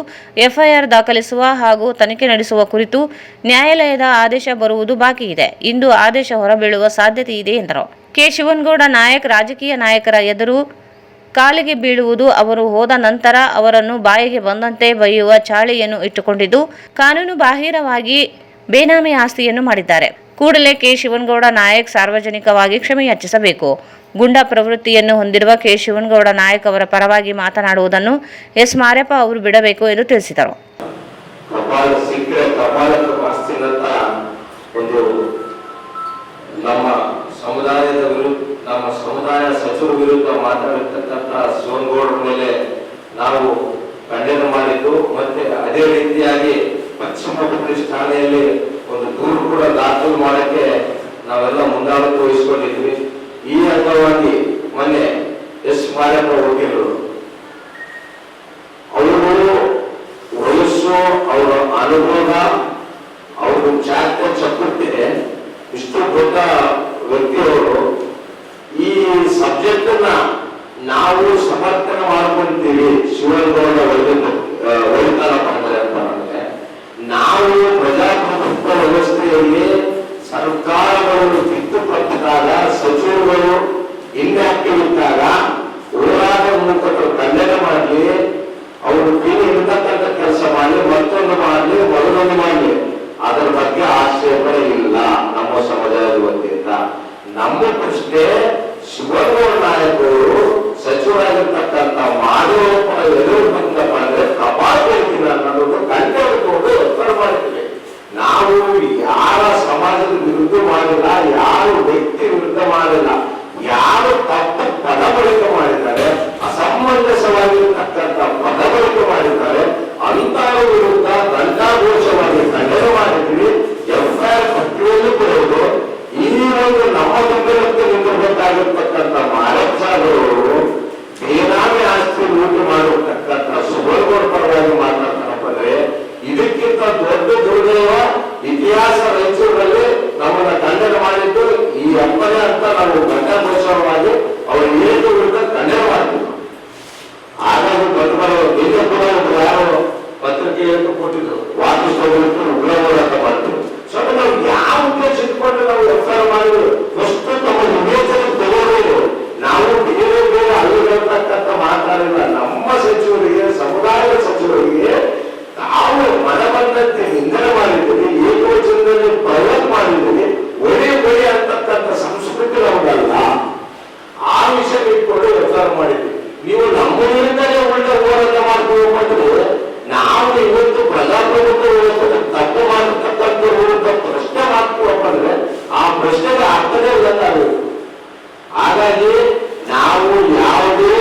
ಎಫ್ಐಆರ್ ದಾಖಲಿಸುವ ಹಾಗೂ ತನಿಖೆ ನಡೆಸುವ ಕುರಿತು ನ್ಯಾಯಾಲಯದ ಆದೇಶ ಬರುವುದು ಬಾಕಿ ಇದೆ. ಇಂದು ಆದೇಶ ಹೊರಬೀಳುವ ಸಾಧ್ಯತೆ ಇದೆ ಎಂದರು. ಕೆ. ಶಿವನಗೌಡ ನಾಯಕ್ ರಾಜಕೀಯ ನಾಯಕರ ಎದುರು ಕಾಲಿಗೆ ಬೀಳುವುದು, ಅವರು ಹೋದ ನಂತರ ಅವರನ್ನು ಬಾಯಿಗೆ ಬಂದಂತೆ ಬೈಯುವ ಚಾಳಿಯನ್ನು ಇಟ್ಟುಕೊಂಡಿದ್ದು, ಕಾನೂನು ಬಾಹಿರವಾಗಿ ಬೇನಾಮಿ ಆಸ್ತಿಯನ್ನು ಮಾಡಿದ್ದಾರೆ. ಕೂಡಲೇ ಕೆ. ಶಿವನಗೌಡ ನಾಯಕ್ ಸಾರ್ವಜನಿಕವಾಗಿ ಕ್ಷಮೆಯಾಚಿಸಬೇಕು. ಗುಂಡಾ ಪ್ರವೃತ್ತಿಯನ್ನು ಹೊಂದಿರುವ ಕೆ. ಶಿವನಗೌಡ ನಾಯಕ್ ಅವರ ಪರವಾಗಿ ಮಾತನಾಡುವುದನ್ನು ಎಸ್. ಮಾರ್ಯಪ್ಪ ಅವರು ಬಿಡಬೇಕು ಎಂದು ತಿಳಿಸಿದರು. ನಮ್ಮ ಸಮುದಾಯ ಸಚಿವರ ವಿರುದ್ಧ ಮಾತಾಡಿರ್ತಕ್ಕಂಥ ಶಿವನಗೌಡರ ಮೇಲೆ ನಾವು ಖಂಡನೆ ಮಾಡಿದ್ದು, ಮತ್ತೆ ಅದೇ ರೀತಿಯಾಗಿ ಪಶ್ಚಿಮ ಪೊಲೀಸ್ ಠಾಣೆಯಲ್ಲಿ ಒಂದು ದೂರು ಕೂಡ ದಾಖಲು ಮಾಡಕ್ಕೆ ನಾವೆಲ್ಲ ಮುಂದಾಳತ್ವ ವಹಿಸಿಕೊಂಡಿದ್ವಿ. ಈ ಅಂಗವಾಗಿ ಮೊನ್ನೆ ಎಸ್. ಮಾರ್ಯಪ್ಪ ವಕೀಲರು ಅವರು ವಯಸ್ಸು, ಅವರ ಅನುಭವ, ಅವರು ಚಕ್ರತೆ ಇಷ್ಟು ದೊಡ್ಡ ವ್ಯಕ್ತಿಯವರು ಈ ಸಬ್ಜೆಕ್ಟ್ ಅನ್ನ ನಾವು ಸಮರ್ಥನೆ ಮಾಡ್ಕೊಂತೀವಿ. ಶಿವನಗೌಡ ಒಳಿತಾರಪ್ಪ ಅಂದ್ರೆ ಅಂತ ಅಂದ್ರೆ ನಾವು ಪ್ರಜಾಪ್ರಭುತ್ವ ವ್ಯವಸ್ಥೆಯಲ್ಲಿ ಸರ್ಕಾರಗಳು ತಿದ್ದುಪಡಿಸಿದಾಗ, ಸಚಿವರುಗಳು ಇನ್ಆಕ್ಟಿವ್ ಇದ್ದಾಗ ಹೋರಾಟ ಮೂಲಕ ಖಂಡನೆ ಮಾಡಲಿ, ಅವರು ಕೀಳು ಇರತಕ್ಕಂಥ ಕೆಲಸ ಮಾಡಲಿ, ಮತ್ತೊಂದು ಮಾಡಲಿ, ಮೊದಲೊಂದು ಮಾಡಲಿ, ಅದರ ಬಗ್ಗೆ ಆಕ್ಷೇಪಣೆ ಇಲ್ಲ ನಮ್ಮ ಸಮಾಜದ ವತಿಯಿಂದ. ನಮ್ಮ ಪ್ರಶ್ನೆ, ಶಿವನಗೌಡ ನಾಯಕರು ಸಚಿವರಾಗಿರ್ತಕ್ಕಂಥ ಮಾದೇವಪ್ಪನ ಎದುರು ಬಂದಪ್ಪ ಅಂದ್ರೆ ಕಪಾಟಿನ ಅನ್ನೋದು ಕಂಡುಕೊಂಡು ಉತ್ತರ ಮಾಡ್ತೀವಿ. ನಾವು ಯಾರ ಸಮಾಜದ ವಿರುದ್ಧ ಮಾಡಿಲ್ಲ, ಯಾರ ವ್ಯಕ್ತಿ ವಿರುದ್ಧ ಮಾಡಿಲ್ಲ, ಯಾರು ತಪ್ಪು ಪದ ಬಳಕೆ ಮಾಡಿದ್ದಾರೆ, ಅಸಮಂಜಸವಾಗಿರ್ತಕ್ಕಂಥ ಪದ ಬಳಕೆ ಮಾಡಿದ್ದಾರೆ, ಅಂತರ ವಿರುದ್ಧ ದಂಡಾಘೋಷವಾಗಿ ಖಂಡನೆ ಮಾಡಿದ್ವಿ. ಎಫ್ಐಆರ್ ಪಟ್ಟಿಯಲ್ಲಿ ಬರೋದು ಈ ಒಂದು ನಮ್ಮ ಬೆಂಬಲಕ್ಕೆ ನಿಂತಿರಬೇಕಾಗಿರ್ತಕ್ಕಂಥ ಮಾರಪ್ಪಾದವರು ಬೇನಾಮಿ ಆಸ್ತಿ ಲೂಟಿ ಮಾಡಿರ್ತಕ್ಕಂಥ ಶಿವನಗೌಡ ಪರವಾಗಿ ಮಾತನಾಡ್ತಾರಪ್ಪ ಅಂದ್ರೆ ಇದಕ್ಕಿಂತ ದೊಡ್ಡ ದುರ್ದೈವ ಇತಿಹಾಸ ರಾಯಚೂರಲ್ಲಿ ನಮ್ಮನ್ನ ಖಂಡನೆ ಮಾಡಿದ್ದು ಈ ಅಪ್ಪನೇ ಅಂತ ನಾವು ಘಂಟಾಘೋಷವಾಗಿ ಅವರು ಏನು ವಿರುದ್ಧ ಖಂಡನೆ ಮಾಡ್ತೀವಿ. ಹಾಗಾಗಿ ದೊಡ್ಡ ಯಾರು ಪತ್ರಿಕೆಯನ್ನು ಕೊಟ್ಟಿದ್ರು, ವಾದಿಸೋದಕ್ಕೆ ಉಗ್ರವಾದ ಅಂತ ಮಾಡ್ತೀವಿ. ಸೊ ನಾವು ಯಾವ ಉದ್ದೇಶ ಇಟ್ಕೊಂಡು ನಾವು ಎಫ್ಐಆರ್ ಮಾಡಿದ್ರು, ಫಸ್ಟ್ ನಮ್ಮ ವಿವೇಚನೆ ತಗೋಬೇಕು. ನಾವು ಬೇರೆ ಬೇರೆ ಅಲ್ಲಿರತಕ್ಕಂಥ ಮಾತಾಡಿಲ್ಲ. ನಮ್ಮ ಸಚಿವರಿಗೆ, ಸಮುದಾಯದ ಸಚಿವರಿಗೆ ತಾವು ಮನ ಬಂದಂತೆ ನಿಂದನೆ ಮಾಡಿದ್ದೀವಿ, ಏಕವಚನದಲ್ಲಿ ಪ್ರಯೋಗ ಮಾಡಿದ್ದೀವಿ. ಒಳ್ಳೆ ಅಂತಕ್ಕಂಥ ಸಂಸ್ಕೃತಿ ನಮಗಲ್ಲ. ಆ ವಿಷಯ ಇಟ್ಕೊಂಡು ಎಫ್ಐಆರ್ ಮಾಡಿದ್ವಿ. ನೀವು ನಮ್ಮ ವಿರುದ್ಧನೇ ಒಳ್ಳೆ ಹೋರಾಟ ಮಾಡ್ಕೊಂಡು ನಾವು ಇವತ್ತು ಪ್ರಜಾಪ್ರಭುತ್ವ ವ್ಯವಸ್ಥೆ ತಪ್ಪು ಮಾಡತಕ್ಕಂಥ ವಿರುದ್ಧ ಪ್ರಶ್ನೆ ಮಾಡ್ತೀವಪ್ಪ ಅಂದ್ರೆ ಆ ಪ್ರಶ್ನೆಗೆ ಅರ್ಥನೇ ಇಲ್ಲ. ಹಾಗಾಗಿ ನಾವು ಯಾವುದೇ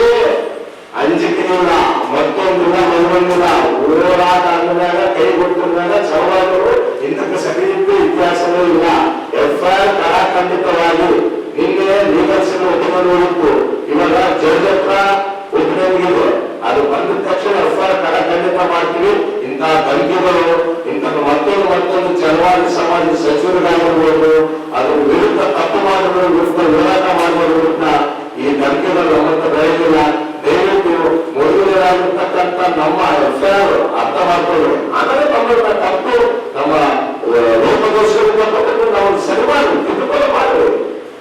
ಅಂಜಿಕೆ ಇಲ್ಲ, ಮತ್ತೊಂದಿಲ್ಲ, ಮತ್ತೊಂದಿಲ್ಲ, ಹೋರಾಟ ಅಂದಾಗ ಕೈ ಕೊಟ್ಟಿರುವಾಗ ಚೌರಾದರು ಇಂದಕ್ಕೆ ಸರಿಯಿದ್ದು ಇತಿಹಾಸವೂ ಇಲ್ಲ. ಎಫ್ಐಆರ್ ಕಡಾಖಂಡಿತವಾಗಿ ನಿನ್ನೆ ಲೀಗಲ್ಸ್ ಒಪ್ಪಿಕೊಂಡು ಹೋಗಿತ್ತು, ಇವಾಗ ಜಡ್ಜ್ ಹತ್ರ ಒಪ್ಪಿಗೆ ಅದು ಬಂದ ತಕ್ಷಣ ಎಫ್ಐಆರ್ ಕಡಾಖಂಡಿತ ಮಾಡ್ತೀವಿ. ಇಂತಹ ಧಮಕಿಗಳು, ಇಂತಹ ಮತ್ತೊಂದು ಚಲವಾದಿ ಸಮಾಜ ಸಚಿವರಿಗಾಗಿರ್ಬೋದು, ಅದ್ರ ವಿರುದ್ಧ ತಪ್ಪು ಮಾಡೋದ್ರ ವಿರುದ್ಧ ಹೋರಾಟ ಮಾಡೋದ್ರ ವಿರುದ್ಧ ಈ ಧಮಕಿಗಳು ನಮ್ಮಂತ ಬೆಳೆದಿಲ್ಲ. ದಯವಿಟ್ಟು ಮೊದಲನೇದಾಗಿರ್ತಕ್ಕಂಥ ನಮ್ಮ ಎಫ್ಐಆರ್ ಅರ್ಥ ಮಾಡ್ಕೊಳ್ಳಿ. ಆಮೇಲೆ ನಮ್ಮ ತಪ್ಪು, ನಮ್ಮ ಲೋಪದೋಷಗಳು ನಾವು ಸರಿ ಮಾಡಿ ತಿದ್ದುಪಡಿ ಮಾಡಿ,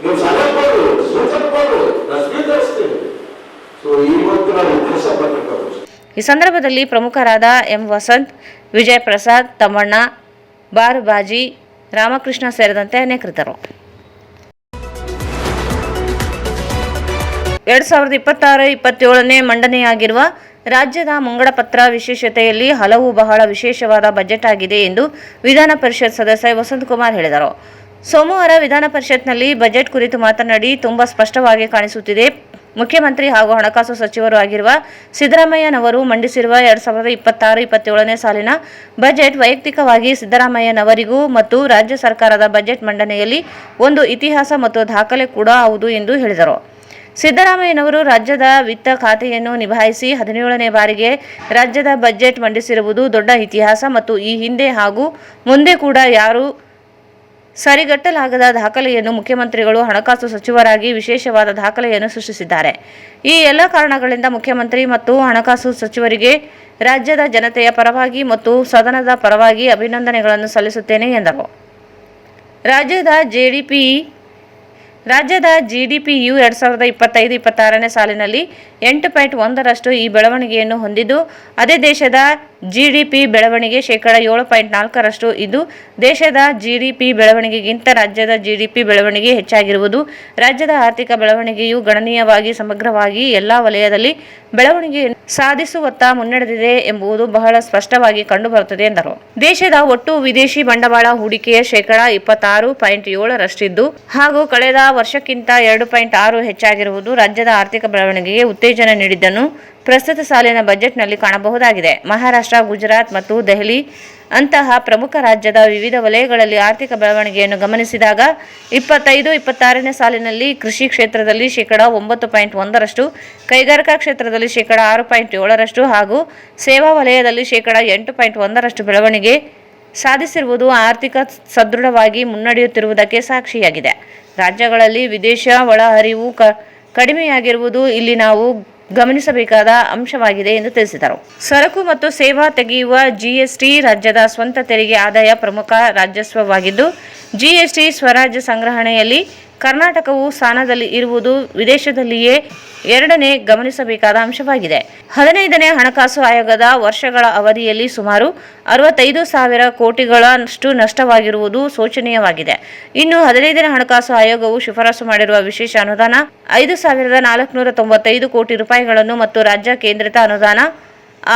ನೀವು ಸಲಹೆ ಕೊಡ್ರಿ, ಸೂಚನೆ ಕೊಡ್ರಿ, ನಾವು ಸ್ವೀಕರಿಸ್ತೀವಿ. ಸೊ ಇವತ್ತು ನಾವು ಉದ್ದೇಶ ಪಟ್ಟಿರ್ತಾರೆ. ಈ ಸಂದರ್ಭದಲ್ಲಿ ಪ್ರಮುಖರಾದ ಎಂ. ವಸಂತ್, ವಿಜಯ್ ಪ್ರಸಾದ್, ತಮ್ಮಣ್ಣ, ಬಾರುಬಾಜಿ, ರಾಮಕೃಷ್ಣ ಸೇರಿದಂತೆ ಅನೇಕರಿದ್ದರು. 2026-27ನೇ ಮಂಡನೆಯಾಗಿರುವ ರಾಜ್ಯದ ಮುಂಗಡಪತ್ರ ವಿಶೇಷತೆಯಲ್ಲಿ ಹಲವು ಬಹಳ ವಿಶೇಷವಾದ ಬಜೆಟ್ ಆಗಿದೆ ಎಂದು ವಿಧಾನ ಪರಿಷತ್ ಸದಸ್ಯ ವಸಂತಕುಮಾರ್ ಹೇಳಿದರು. ಸೋಮವಾರ ವಿಧಾನ ಪರಿಷತ್ನಲ್ಲಿ ಬಜೆಟ್ ಕುರಿತು ಮಾತನಾಡಿ, ತುಂಬಾ ಸ್ಪಷ್ಟವಾಗಿ ಕಾಣಿಸುತ್ತಿದೆ. ಮುಖ್ಯಮಂತ್ರಿ ಹಾಗೂ ಹಣಕಾಸು ಸಚಿವರು ಆಗಿರುವ ಸಿದ್ದರಾಮಯ್ಯನವರು ಮಂಡಿಸಿರುವ 2026-27ನೇ ಸಾಲಿನ ಬಜೆಟ್ ವೈಯಕ್ತಿಕವಾಗಿ ಸಿದ್ದರಾಮಯ್ಯನವರಿಗೂ ಮತ್ತು ರಾಜ್ಯ ಸರ್ಕಾರದ ಬಜೆಟ್ ಮಂಡನೆಯಲ್ಲಿ ಒಂದು ಇತಿಹಾಸ ಮತ್ತು ದಾಖಲೆ ಕೂಡ ಹೌದು ಎಂದು ಹೇಳಿದರು. ಸಿದ್ದರಾಮಯ್ಯನವರು ರಾಜ್ಯದ ವಿತ್ತ ಖಾತೆಯನ್ನು ನಿಭಾಯಿಸಿ 17ನೇ ಬಾರಿಗೆ ರಾಜ್ಯದ ಬಜೆಟ್ ಮಂಡಿಸಿರುವುದು ದೊಡ್ಡ ಇತಿಹಾಸ ಮತ್ತು ಈ ಹಿಂದೆ ಹಾಗೂ ಮುಂದೆ ಕೂಡ ಯಾರೂ ಸರಿಗಟ್ಟಲಾಗದ ದಾಖಲೆಯನ್ನು ಮುಖ್ಯಮಂತ್ರಿಗಳು ಹಣಕಾಸು ಸಚಿವರಾಗಿ ವಿಶೇಷವಾದ ದಾಖಲೆಯನ್ನು ಸೃಷ್ಟಿಸಿದ್ದಾರೆ. ಈ ಎಲ್ಲ ಕಾರಣಗಳಿಂದ ಮುಖ್ಯಮಂತ್ರಿ ಮತ್ತು ಹಣಕಾಸು ಸಚಿವರಿಗೆ ರಾಜ್ಯದ ಜನತೆಯ ಪರವಾಗಿ ಮತ್ತು ಸದನದ ಪರವಾಗಿ ಅಭಿನಂದನೆಗಳನ್ನು ಸಲ್ಲಿಸುತ್ತೇನೆ ಎಂದರು. ರಾಜ್ಯದ ಜಿಡಿಪಿಯು 2025-26ನೇ ಸಾಲಿನಲ್ಲಿ 8.1% ಈ ಬೆಳವಣಿಗೆಯನ್ನು ಹೊಂದಿದ್ದು, ಅದೇ ದೇಶದ ಜಿಡಿಪಿ ಬೆಳವಣಿಗೆ (7.4%). ಇದು ದೇಶದ ಜಿಡಿಪಿ ಬೆಳವಣಿಗೆಗಿಂತ ರಾಜ್ಯದ ಜಿಡಿಪಿ ಬೆಳವಣಿಗೆ ಹೆಚ್ಚಾಗಿರುವುದು. ರಾಜ್ಯದ ಆರ್ಥಿಕ ಬೆಳವಣಿಗೆಯು ಗಣನೀಯವಾಗಿ ಸಮಗ್ರವಾಗಿ ಎಲ್ಲ ವಲಯದಲ್ಲಿ ಬೆಳವಣಿಗೆಯನ್ನು ಸಾಧಿಸುವತ್ತ ಮುನ್ನಡೆದಿದೆ ಎಂಬುದು ಬಹಳ ಸ್ಪಷ್ಟವಾಗಿ ಕಂಡುಬರುತ್ತದೆ ಎಂದರು. ದೇಶದ ಒಟ್ಟು ವಿದೇಶಿ ಬಂಡವಾಳ ಹೂಡಿಕೆಯ 26.7%ರಷ್ಟಿದ್ದು ಹಾಗೂ ಕಳೆದ ವರ್ಷಕ್ಕಿಂತ 2.6 ಹೆಚ್ಚಾಗಿರುವುದು ರಾಜ್ಯದ ಆರ್ಥಿಕ ಬೆಳವಣಿಗೆಗೆ ಉತ್ತೇಜನ ನೀಡಿದ್ದನ್ನು ಪ್ರಸ್ತುತ ಸಾಲಿನ ಬಜೆಟ್ನಲ್ಲಿ ಕಾಣಬಹುದಾಗಿದೆ. ಮಹಾರಾಷ್ಟ್ರ, ಗುಜರಾತ್ ಮತ್ತು ದೆಹಲಿ ಅಂತಹ ಪ್ರಮುಖ ರಾಜ್ಯದ ವಿವಿಧ ವಲಯಗಳಲ್ಲಿ ಆರ್ಥಿಕ ಬೆಳವಣಿಗೆಯನ್ನು ಗಮನಿಸಿದಾಗ 25-26ನೇ ಸಾಲಿನಲ್ಲಿ ಕೃಷಿ ಕ್ಷೇತ್ರದಲ್ಲಿ 9.1%, ಕೈಗಾರಿಕಾ ಕ್ಷೇತ್ರದಲ್ಲಿ 6.7% ಹಾಗೂ ಸೇವಾ ವಲಯದಲ್ಲಿ 8.1% ಬೆಳವಣಿಗೆ ಸಾಧಿಸಿರುವುದು ಆರ್ಥಿಕ ಸದೃಢವಾಗಿ ಮುನ್ನಡೆಯುತ್ತಿರುವುದಕ್ಕೆ ಸಾಕ್ಷಿಯಾಗಿದೆ. ರಾಜ್ಯಗಳಲ್ಲಿ ವಿದೇಶ ಒಳಹರಿವು ಕಡಿಮೆಯಾಗಿರುವುದು ಇಲ್ಲಿ ನಾವು ಗಮನಿಸಬೇಕಾದ ಅಂಶವಾಗಿದೆ ಎಂದು ತಿಳಿಸಿದರು. ಸರಕು ಮತ್ತು ಸೇವಾ ತೆಗೆಯುವ ಜಿಎಸ್ಟಿ ರಾಜ್ಯದ ಸ್ವಂತ ತೆರಿಗೆ ಆದಾಯ ಪ್ರಮುಖ ರಾಜಸ್ವವಾಗಿದ್ದು, ಜಿಎಸ್ಟಿ ಸ್ವರಾಜ್ಯ ಸಂಗ್ರಹಣೆಯಲ್ಲಿ ಕರ್ನಾಟಕವು ಸ್ಥಾನದಲ್ಲಿ ಇರುವುದು ವಿದೇಶದಲ್ಲಿಯೇ ಎರಡನೇ ಗಮನಿಸಬೇಕಾದ ಅಂಶವಾಗಿದೆ. 15ನೇ ಹಣಕಾಸು ಆಯೋಗದ ವರ್ಷಗಳ ಅವಧಿಯಲ್ಲಿ ಸುಮಾರು 65,000 ಕೋಟಿಗಳಷ್ಟು ನಷ್ಟವಾಗಿರುವುದು ಶೋಚನೀಯವಾಗಿದೆ. ಇನ್ನು 15ನೇ ಹಣಕಾಸು ಆಯೋಗವು ಶಿಫಾರಸು ಮಾಡಿರುವ ವಿಶೇಷ ಅನುದಾನ 5,495 ಕೋಟಿ ರೂಪಾಯಿಗಳನ್ನು ಮತ್ತು ರಾಜ್ಯ ಕೇಂದ್ರಿತ ಅನುದಾನ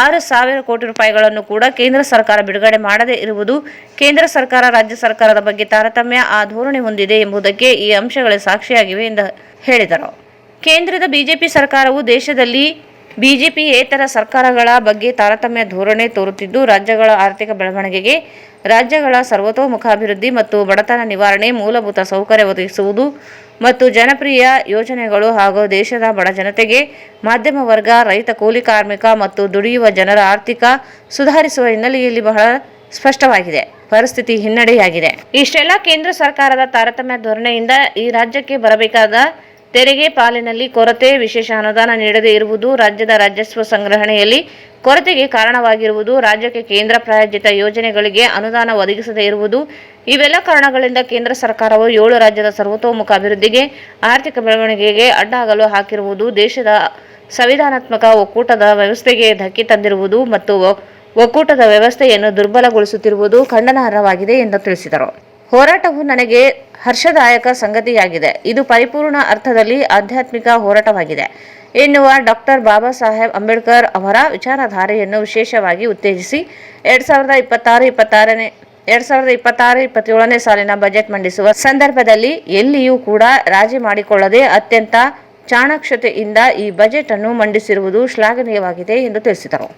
6,000 ಕೋಟಿ ರೂಪಾಯಿಗಳನ್ನು ಕೂಡ ಕೇಂದ್ರ ಸರ್ಕಾರ ಬಿಡುಗಡೆ ಮಾಡದೇ ಇರುವುದು ಕೇಂದ್ರ ಸರ್ಕಾರ ರಾಜ್ಯ ಸರ್ಕಾರದ ಬಗ್ಗೆ ತಾರತಮ್ಯ ಧೋರಣೆ ಹೊಂದಿದೆ ಎಂಬುದಕ್ಕೆ ಈ ಅಂಶಗಳೇ ಸಾಕ್ಷಿಯಾಗಿವೆ ಎಂದು ಹೇಳಿದರು. ಕೇಂದ್ರದ ಬಿಜೆಪಿ ಸರ್ಕಾರವು ದೇಶದಲ್ಲಿ ಬಿಜೆಪಿಯೇತರ ಸರ್ಕಾರಗಳ ಬಗ್ಗೆ ತಾರತಮ್ಯ ಧೋರಣೆ ತೋರುತ್ತಿದ್ದು, ರಾಜ್ಯಗಳ ಆರ್ಥಿಕ ಬೆಳವಣಿಗೆಗೆ, ರಾಜ್ಯಗಳ ಸರ್ವತೋಮುಖ ಅಭಿವೃದ್ಧಿ ಮತ್ತು ಬಡತನ ನಿವಾರಣೆ, ಮೂಲಭೂತ ಸೌಕರ್ಯ ಒದಗಿಸುವುದು ಮತ್ತು ಜನಪ್ರಿಯ ಯೋಜನೆಗಳು ಹಾಗೂ ದೇಶದ ಬಡ ಜನತೆಗೆ, ಮಧ್ಯಮ ವರ್ಗ, ರೈತ, ಕೂಲಿ ಕಾರ್ಮಿಕ ಮತ್ತು ದುಡಿಯುವ ಜನರ ಆರ್ಥಿಕ ಸುಧಾರಿಸುವ ಹಿನ್ನೆಲೆಯಲ್ಲಿ ಬಹಳ ಸ್ಪಷ್ಟವಾಗಿದೆ ಪರಿಸ್ಥಿತಿ ಹಿನ್ನಡೆಯಾಗಿದೆ. ಇಷ್ಟೆಲ್ಲ ಕೇಂದ್ರ ಸರ್ಕಾರದ ತಾರತಮ್ಯ ಧೋರಣೆಯಿಂದ ಈ ರಾಜ್ಯಕ್ಕೆ ಬರಬೇಕಾದ ತೆರಿಗೆ ಪಾಲಿನಲ್ಲಿ ಕೊರತೆ, ವಿಶೇಷ ಅನುದಾನ ನೀಡದೇ ಇರುವುದು, ರಾಜ್ಯದ ರಾಜಸ್ವ ಸಂಗ್ರಹಣೆಯಲ್ಲಿ ಕೊರತೆಗೆ ಕಾರಣವಾಗಿರುವುದು, ರಾಜ್ಯಕ್ಕೆ ಕೇಂದ್ರ ಪ್ರಾಯೋಜಿತ ಯೋಜನೆಗಳಿಗೆ ಅನುದಾನ ಒದಗಿಸದೇ ಇರುವುದು, ಇವೆಲ್ಲ ಕಾರಣಗಳಿಂದ ಕೇಂದ್ರ ಸರ್ಕಾರವು 7 ರಾಜ್ಯದ ಸರ್ವತೋಮುಖ ಅಭಿವೃದ್ಧಿಗೆ, ಆರ್ಥಿಕ ಬೆಳವಣಿಗೆಗೆ ಅಡ್ಡಗಾಲು ಹಾಕಿರುವುದು, ದೇಶದ ಸಂವಿಧಾನಾತ್ಮಕ ಒಕ್ಕೂಟದ ವ್ಯವಸ್ಥೆಗೆ ಧಕ್ಕೆ ತಂದಿರುವುದು ಮತ್ತು ಒಕ್ಕೂಟದ ವ್ಯವಸ್ಥೆಯನ್ನು ದುರ್ಬಲಗೊಳಿಸುತ್ತಿರುವುದು ಖಂಡನಾರ್ಹವಾಗಿದೆ ಎಂದು ತಿಳಿಸಿದರು. ಹೋರಾಟವು ನನಗೆ ಹರ್ಷದಾಯಕ ಸಂಗತಿಯಾಗಿದೆ. ಇದು ಪರಿಪೂರ್ಣ ಅರ್ಥದಲ್ಲಿ ಆಧ್ಯಾತ್ಮಿಕ ಹೋರಾಟವಾಗಿದೆ ಎನ್ನುವ ಡಾಕ್ಟರ್ ಬಾಬಾ ಸಾಹೇಬ್ ಅಂಬೇಡ್ಕರ್ ಅವರ ವಿಚಾರಧಾರೆಯನ್ನು ವಿಶೇಷವಾಗಿ ಉತ್ತೇಜಿಸಿ 2026-27ನೇ ಸಾಲಿನ ಬಜೆಟ್ ಮಂಡಿಸುವ ಸಂದರ್ಭದಲ್ಲಿ ಎಲ್ಲಿಯೂ ಕೂಡ ರಾಜಿ ಮಾಡಿಕೊಳ್ಳದೆ ಅತ್ಯಂತ ಚಾಣಾಕ್ಷತೆಯಿಂದ ಈ ಬಜೆಟ್ ಅನ್ನು ಮಂಡಿಸಿರುವುದು ಶ್ಲಾಘನೀಯವಾಗಿದೆ ಎಂದು ತಿಳಿಸಿದರು.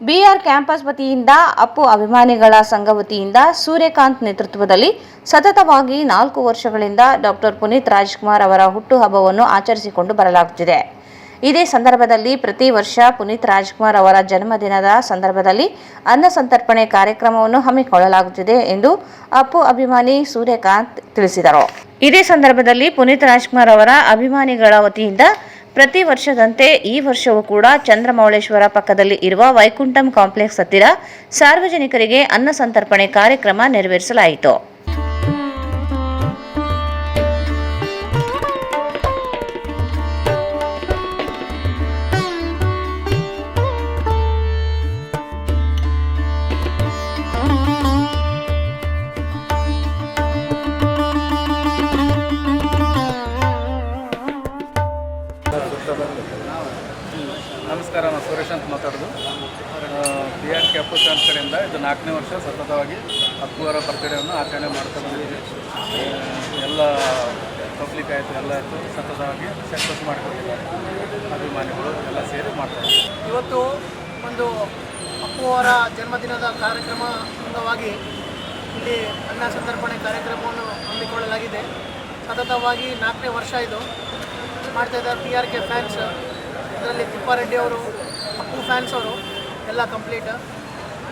ಬಿಆರ್ ಕ್ಯಾಂಪಸ್ ವತಿಯಿಂದ ಅಪ್ಪು ಅಭಿಮಾನಿಗಳ ಸಂಘ ವತಿಯಿಂದ ಸೂರ್ಯಕಾಂತ್ ನೇತೃತ್ವದಲ್ಲಿ ಸತತವಾಗಿ 4 ವರ್ಷಗಳಿಂದ ಡಾಕ್ಟರ್ ಪುನೀತ್ ರಾಜ್ಕುಮಾರ್ ಅವರ ಹುಟ್ಟುಹಬ್ಬವನ್ನು ಆಚರಿಸಿಕೊಂಡು ಬರಲಾಗುತ್ತಿದೆ. ಇದೇ ಸಂದರ್ಭದಲ್ಲಿ ಪ್ರತಿ ವರ್ಷ ಪುನೀತ್ ರಾಜ್ಕುಮಾರ್ ಅವರ ಜನ್ಮದಿನದ ಸಂದರ್ಭದಲ್ಲಿ ಅನ್ನ ಸಂತರ್ಪಣೆ ಕಾರ್ಯಕ್ರಮವನ್ನು ಹಮ್ಮಿಕೊಳ್ಳಲಾಗುತ್ತಿದೆ ಎಂದು ಅಪ್ಪು ಅಭಿಮಾನಿ ಸೂರ್ಯಕಾಂತ್ ತಿಳಿಸಿದರು. ಇದೇ ಸಂದರ್ಭದಲ್ಲಿ ಪುನೀತ್ ರಾಜ್ಕುಮಾರ್ ಅವರ ಅಭಿಮಾನಿಗಳ ವತಿಯಿಂದ ಪ್ರತಿ ವರ್ಷದಂತೆ ಈ ವರ್ಷವೂ ಕೂಡ ಚಂದ್ರಮೌಳೇಶ್ವರ ಪಕ್ಕದಲ್ಲಿ ಇರುವ ವೈಕುಂಠಂ ಕಾಂಪ್ಲೆಕ್ಸ್ ಹತ್ತಿರ ಸಾರ್ವಜನಿಕರಿಗೆ ಅನ್ನ ಸಂತರ್ಪಣೆ ಕಾರ್ಯಕ್ರಮ ನೆರವೇರಿಸಲಾಯಿತು. ನಮಸ್ಕಾರ, ನಾನು ಸುರೇಶ್ ಅಂತ ಮಾತಾಡೋದು. ಬಿಆರ್ ಕ್ಯಾಂಪಸ್ ಕಡೆಯಿಂದ ಇದು 4ನೇ ವರ್ಷ ಸತತವಾಗಿ ಅಪ್ಪುವರ ಬರ್ತ್ಡೇವನ್ನು ಆಚರಣೆ ಮಾಡ್ತಾ ಬಂದಿದ್ದೀವಿ. ಎಲ್ಲ ಪಬ್ಲಿಕ್ ಆಯಿತು ಎಲ್ಲ ಆಯಿತು ಸತತವಾಗಿ ಸಕ್ಸಸ್ ಮಾಡಿಕೊಟ್ಟಿದ್ದಾರೆ. ಅಭಿಮಾನಿಗಳು ಎಲ್ಲ ಸೇರಿ ಮಾಡ್ತಾರೆ. ಇವತ್ತು ಒಂದು ಅಪ್ಪು ಅವರ ಜನ್ಮದಿನದ ಕಾರ್ಯಕ್ರಮ ಅಂಗವಾಗಿ ಇಲ್ಲಿ ಅನ್ನ ಸಂತರ್ಪಣೆ ಕಾರ್ಯಕ್ರಮವನ್ನು ಹಮ್ಮಿಕೊಳ್ಳಲಾಗಿದೆ. ಸತತವಾಗಿ 4ನೇ ವರ್ಷ ಇದು ಮಾಡ್ತಾಯಿದ್ದಾರೆ. PRK ಫ್ಯಾನ್ಸ್, ಅದರಲ್ಲಿ ತಿಪ್ಪಾರೆಡ್ಡಿ ಅವರು, ಅಪ್ಪು ಫ್ಯಾನ್ಸ್ ಅವರು ಎಲ್ಲ ಕಂಪ್ಲೀಟ್.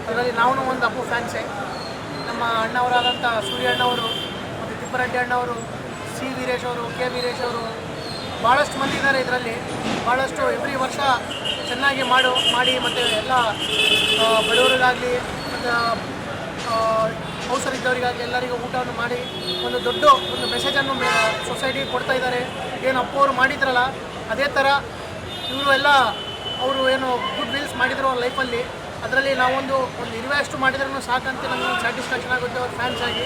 ಅದರಲ್ಲಿ ನಾವು ಒಂದು ಅಪ್ಪು ಫ್ಯಾನ್ಸೇ. ನಮ್ಮ ಅಣ್ಣವರಾದಂಥ ಸೂರ್ಯ ಅಣ್ಣವರು ಮತ್ತು ತಿಪ್ಪಾರೆಡ್ಡಿ ಅಣ್ಣವರು, C ವೀರೇಶ್ ಅವರು, K ವೀರೇಶ್ ಅವರು, ಭಾಳಷ್ಟು ಮಂದಿ ಇದ್ದಾರೆ ಇದರಲ್ಲಿ. ಭಾಳಷ್ಟು ಎವ್ರಿ ವರ್ಷ ಚೆನ್ನಾಗಿ ಮಾಡಿ ಮತ್ತು ಎಲ್ಲ ಬಡವರಿಗಾಗಲಿ ಮತ್ತು ಅವಸರಿದ್ದವರಿಗಾಗಿ ಎಲ್ಲರಿಗೂ ಊಟವನ್ನು ಮಾಡಿ ಒಂದು ದೊಡ್ಡ ಒಂದು ಮೆಸೇಜನ್ನು ಸೊಸೈಟಿಗೆ ಕೊಡ್ತಾ ಇದ್ದಾರೆ. ಏನು ಅಪ್ಪು ಅವರು ಮಾಡಿದ್ರಲ್ಲ ಅದೇ ಥರ ಇವರು ಎಲ್ಲ ಅವರು ಏನು ಗುಡ್ ವಿಲ್ಸ್ ಮಾಡಿದ್ರು ಅವ್ರ ಲೈಫಲ್ಲಿ, ಅದರಲ್ಲಿ ನಾವೊಂದು ಇರುವಷ್ಟು ಮಾಡಿದ್ರೂ ಸಾಕಂತ ನಮಗೆ ಒಂದು ಸ್ಯಾಟಿಸ್ಫ್ಯಾಕ್ಷನ್ ಆಗುತ್ತೆ ಅವ್ರ ಫ್ಯಾನ್ಸ್ ಆಗಿ.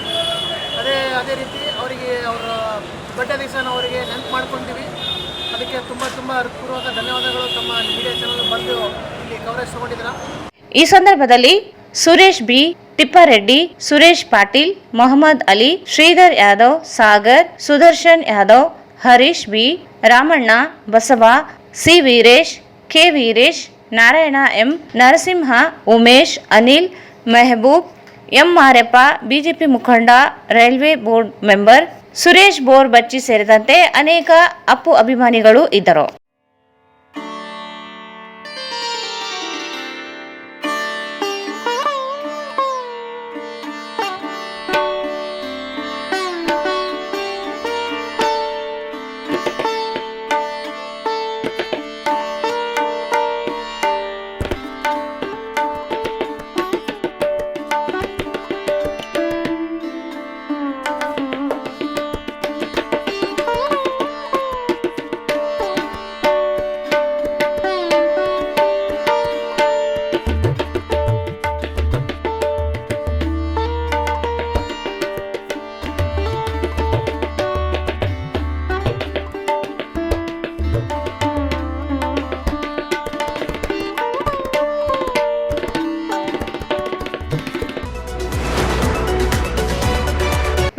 ಅದೇ ರೀತಿ ಅವರಿಗೆ ಅವರ ಬರ್ಡೇ ದಿವಸನ ಅವರಿಗೆ ನೆನಪು ಮಾಡ್ಕೊತೀವಿ. ಅದಕ್ಕೆ ತುಂಬ ಪೂರ್ವಕ ಧನ್ಯವಾದಗಳು. ತಮ್ಮ ಮೀಡಿಯಾ ಚಾನಲ್ ಬಂದು ಇಲ್ಲಿ ಕವರೇಜ್ ತೊಗೊಂಡಿದ್ದೀರಾ. ಈ ಸಂದರ್ಭದಲ್ಲಿ Suresh B, Thippareddy, Suresh Patil, Mohammed Ali, Sridhar Yadav, Sagar, Sudarshan Yadav, Harish B, Ramanna, Basava, C Veeresh, K Veeresh, Narayana M, Narasimha, Umesh, Anil, Mehboob, M Mareppa, BJP ಮುಖಂಡ, ರೈಲ್ವೆ ಬೋರ್ಡ್ ಮೆಂಬರ್ ಸುರೇಶ್ ಬೋರ್ ಬಚ್ಚಿ ಸೇರಿದಂತೆ ಅನೇಕ ಅಪ್ಪು ಅಭಿಮಾನಿಗಳು ಇದ್ದರು.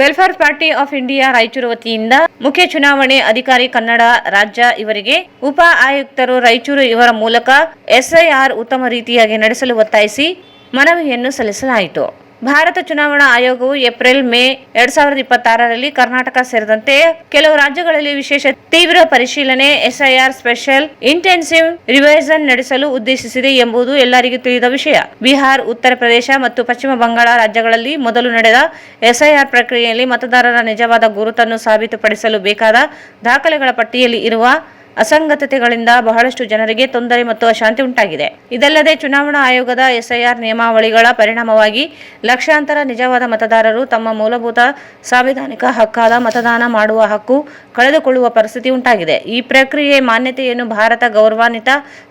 Welfare party of India Raichur ವತಿಯಿಂದ ಮುಖ್ಯ ಚುನಾವಣೆ ಅಧಿಕಾರಿ ಕನ್ನಡ ರಾಜ್ಯ ಇವರಿಗೆ ಉಪ ಆಯುಕ್ತರು ರಾಯಚೂರು ಇವರ ಮೂಲಕ SIR ಉತ್ತಮ ರೀತಿಯಾಗಿ ನಡೆಸಲು ಒತ್ತಾಯಿಸಿ ಮನವಿಯನ್ನು ಸಲ್ಲಿಸಲಾಯಿತು. ಭಾರತ ಚುನಾವಣಾ ಆಯೋಗವು ಏಪ್ರಿಲ್ ಮೇ 2026ರಲ್ಲಿ ಕರ್ನಾಟಕ ಸೇರಿದಂತೆ ಕೆಲವು ರಾಜ್ಯಗಳಲ್ಲಿ ವಿಶೇಷ ತೀವ್ರ ಪರಿಶೀಲನೆ SIR ಸ್ಪೆಷಲ್ ಇಂಟೆನ್ಸಿವ್ ರಿವೈಸನ್ ನಡೆಸಲು ಉದ್ದೇಶಿಸಿದೆ ಎಂಬುದು ಎಲ್ಲರಿಗೂ ತಿಳಿದ ವಿಷಯ. ಬಿಹಾರ್, ಉತ್ತರ ಪ್ರದೇಶ ಮತ್ತು ಪಶ್ಚಿಮ ಬಂಗಾಳ ರಾಜ್ಯಗಳಲ್ಲಿ ಮೊದಲು ನಡೆದ SIR ಪ್ರಕ್ರಿಯೆಯಲ್ಲಿ ಮತದಾರರ ನಿಜವಾದ ಗುರುತನ್ನು ಸಾಬೀತುಪಡಿಸಲು ಬೇಕಾದ ದಾಖಲೆಗಳ ಪಟ್ಟಿಯಲ್ಲಿ ಇರುವ ಅಸಂಗತತೆಗಳಿಂದ ಬಹಳಷ್ಟು ಜನರಿಗೆ ತೊಂದರೆ ಮತ್ತು ಅಶಾಂತಿ ಉಂಟಾಗಿದೆ. ಇದಲ್ಲದೆ ಚುನಾವಣಾ ಆಯೋಗದ SIR ನಿಯಮಾವಳಿಗಳ ಪರಿಣಾಮವಾಗಿ ಲಕ್ಷಾಂತರ ನಿಜವಾದ ಮತದಾರರು ತಮ್ಮ ಮೂಲಭೂತ ಸಾಂವಿಧಾನಿಕ ಹಕ್ಕಾದ ಮತದಾನ ಮಾಡುವ ಹಕ್ಕು ಕಳೆದುಕೊಳ್ಳುವ ಪರಿಸ್ಥಿತಿ ಉಂಟಾಗಿದೆ. ಈ ಪ್ರಕ್ರಿಯೆ ಮಾನ್ಯತೆಯನ್ನು ಭಾರತ ಗೌರವಾನ್ವಿತ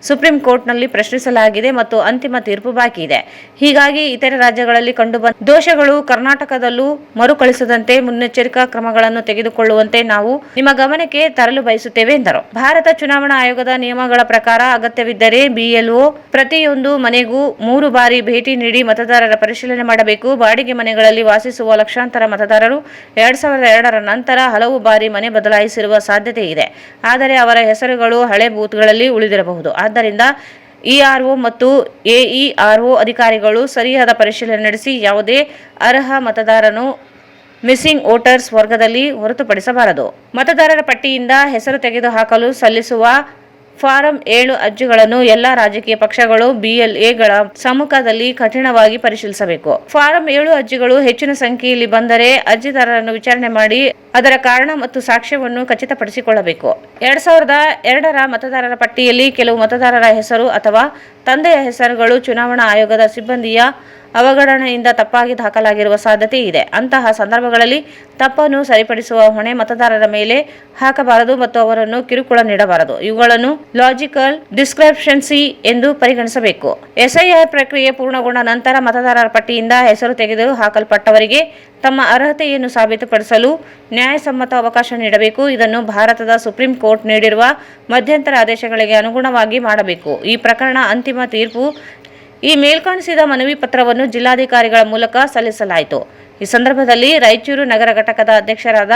ಸುಪ್ರೀಂ ಕೋರ್ಟ್ನಲ್ಲಿ ಪ್ರಶ್ನಿಸಲಾಗಿದೆ ಮತ್ತು ಅಂತಿಮ ತೀರ್ಪು ಬಾಕಿ ಇದೆ. ಹೀಗಾಗಿ ಇತರೆ ರಾಜ್ಯಗಳಲ್ಲಿ ಕಂಡುಬಂದ ದೋಷಗಳು ಕರ್ನಾಟಕದಲ್ಲೂ ಮರುಕಳಿಸದಂತೆ ಮುನ್ನೆಚ್ಚರಿಕಾ ಕ್ರಮಗಳನ್ನು ತೆಗೆದುಕೊಳ್ಳುವಂತೆ ನಾವು ನಿಮ್ಮ ಗಮನಕ್ಕೆ ತರಲು ಬಯಸುತ್ತೇವೆ ಎಂದರು. ಭಾರತ ಚುನಾವಣಾ ಆಯೋಗದ ನಿಯಮಗಳ ಪ್ರಕಾರ ಅಗತ್ಯವಿದ್ದರೆ BLO ಪ್ರತಿಯೊಂದು ಮನೆಗೂ 3 ಬಾರಿ ಭೇಟಿ ನೀಡಿ ಮತದಾರರ ಪರಿಶೀಲನೆ ಮಾಡಬೇಕು. ಬಾಡಿಗೆ ಮನೆಗಳಲ್ಲಿ ವಾಸಿಸುವ ಲಕ್ಷಾಂತರ ಮತದಾರರು 2002ರ ನಂತರ ಹಲವು ಬಾರಿ ಮನೆ ಬದಲಾಯಿಸಿರುವ ಸಾಧ್ಯತೆ ಇದೆ. ಆದರೆ ಅವರ ಹೆಸರುಗಳು ಹಳೆ ಬೂತ್ಗಳಲ್ಲಿ ಉಳಿದಿರಬಹುದು. ಆದ್ದರಿಂದ ERO ಮತ್ತು AERO ಅಧಿಕಾರಿಗಳು ಸರಿಯಾದ ಪರಿಶೀಲನೆ ನಡೆಸಿ ಯಾವುದೇ ಅರ್ಹ ಮತದಾರನು ಮಿಸ್ಸಿಂಗ್ ವೋಟರ್ಸ್ ವರ್ಗದಲ್ಲಿ ಹೊರತುಪಡಿಸಬಾರದು. ಮತದಾರರ ಪಟ್ಟಿಯಿಂದ ಹೆಸರು ತೆಗೆದುಹಾಕಲು ಸಲ್ಲಿಸುವ ಫಾರಂ 7 ಅರ್ಜಿಗಳನ್ನು ಎಲ್ಲಾ ರಾಜಕೀಯ ಪಕ್ಷಗಳು BLAಗಳ ಸಮ್ಮುಖದಲ್ಲಿ ಕಠಿಣವಾಗಿ ಪರಿಶೀಲಿಸಬೇಕು. ಫಾರಂ 7 ಅರ್ಜಿಗಳು ಹೆಚ್ಚಿನ ಸಂಖ್ಯೆಯಲ್ಲಿ ಬಂದರೆ ಅರ್ಜಿದಾರರನ್ನು ವಿಚಾರಣೆ ಮಾಡಿ ಅದರ ಕಾರಣ ಮತ್ತು ಸಾಕ್ಷ್ಯವನ್ನು ಖಚಿತಪಡಿಸಿಕೊಳ್ಳಬೇಕು. 2002ರ ಮತದಾರರ ಪಟ್ಟಿಯಲ್ಲಿ ಕೆಲವು ಮತದಾರರ ಹೆಸರು ಅಥವಾ ತಂದೆಯ ಹೆಸರುಗಳು ಚುನಾವಣಾ ಆಯೋಗದ ಸಿಬ್ಬಂದಿಯ ಅವಗಣನೆಯಿಂದ ತಪ್ಪಾಗಿ ದಾಖಲಾಗಿರುವ ಸಾಧ್ಯತೆ ಇದೆ. ಅಂತಹ ಸಂದರ್ಭಗಳಲ್ಲಿ ತಪ್ಪನ್ನು ಸರಿಪಡಿಸುವ ಹೊಣೆ ಮತದಾರರ ಮೇಲೆ ಹಾಕಬಾರದು ಮತ್ತು ಅವರನ್ನು ಕಿರುಕುಳ ನೀಡಬಾರದು. ಇವುಗಳನ್ನು ಲಾಜಿಕಲ್ ಡಿಸ್ಕ್ರಿಪೆನ್ಸಿ ಎಂದು ಪರಿಗಣಿಸಬೇಕು. SIR ಪ್ರಕ್ರಿಯೆ ಪೂರ್ಣಗೊಂಡ ನಂತರ ಮತದಾರರ ಪಟ್ಟಿಯಿಂದ ಹೆಸರು ತೆಗೆದು ಹಾಕಲ್ಪಟ್ಟವರಿಗೆ ತಮ್ಮ ಅರ್ಹತೆಯನ್ನು ಸಾಬೀತುಪಡಿಸಲು ನ್ಯಾಯಸಮ್ಮತ ಅವಕಾಶ ನೀಡಬೇಕು. ಇದನ್ನು ಭಾರತದ ಸುಪ್ರೀಂ ಕೋರ್ಟ್ ನೀಡಿರುವ ಮಧ್ಯಂತರ ಆದೇಶಗಳಿಗೆ ಅನುಗುಣವಾಗಿ ಮಾಡಬೇಕು. ಈ ಪ್ರಕರಣ ಅಂತಿಮ ತೀರ್ಪು ಈ ಮೇಲ್ಕಾಣಿಸಿದ ಮನವಿ ಪತ್ರವನ್ನು ಜಿಲ್ಲಾಧಿಕಾರಿಗಳ ಮೂಲಕ ಸಲ್ಲಿಸಲಾಯಿತು. ಈ ಸಂದರ್ಭದಲ್ಲಿ ರಾಯಚೂರು ನಗರ ಘಟಕದ ಅಧ್ಯಕ್ಷರಾದ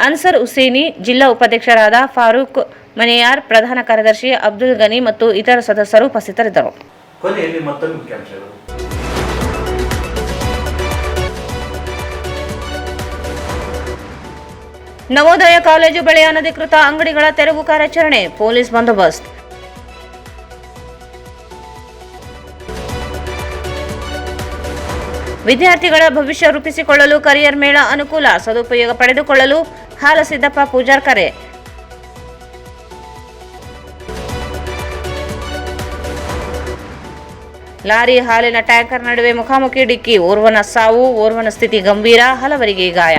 ಅನ್ಸರ್ ಹುಸೇನಿ, ಜಿಲ್ಲಾ ಉಪಾಧ್ಯಕ್ಷರಾದ ಫಾರೂಕ್ ಮನೆಯಾರ್, ಪ್ರಧಾನ ಕಾರ್ಯದರ್ಶಿ ಅಬ್ದುಲ್ ಗನಿ ಮತ್ತು ಇತರ ಸದಸ್ಯರು ಉಪಸ್ಥಿತರಿದ್ದರು. ಕೊನೆಯಲ್ಲಿ ಮತ್ತೊಂದು ಮುಖ್ಯಾಂಶಗಳು. ನವೋದಯ ಕಾಲೇಜು ಬಳಿ ಅನಧಿಕೃತ ಅಂಗಡಿಗಳ ತೆರವು ಕಾರ್ಯಾಚರಣೆ, ಪೊಲೀಸ್ ಬಂದೋಬಸ್ತ್. ವಿದ್ಯಾರ್ಥಿಗಳ ಭವಿಷ್ಯ ರೂಪಿಸಿಕೊಳ್ಳಲು ಕರಿಯರ್ ಮೇಳ ಅನುಕೂಲ, ಸದುಪಯೋಗ ಪಡೆದುಕೊಳ್ಳಲು ಹಾಲಸಿದ್ದಪ್ಪ ಪೂಜಾರ್ ಕರೆ. ಲಾರಿ ಹಾಲಿನ ಟ್ಯಾಂಕರ್ ನಡುವೆ ಮುಖಾಮುಖಿ ಡಿಕ್ಕಿ, ಓರ್ವನ ಸಾವು, ಓರ್ವನ ಸ್ಥಿತಿ ಗಂಭೀರ, ಹಲವರಿಗೆ ಗಾಯ.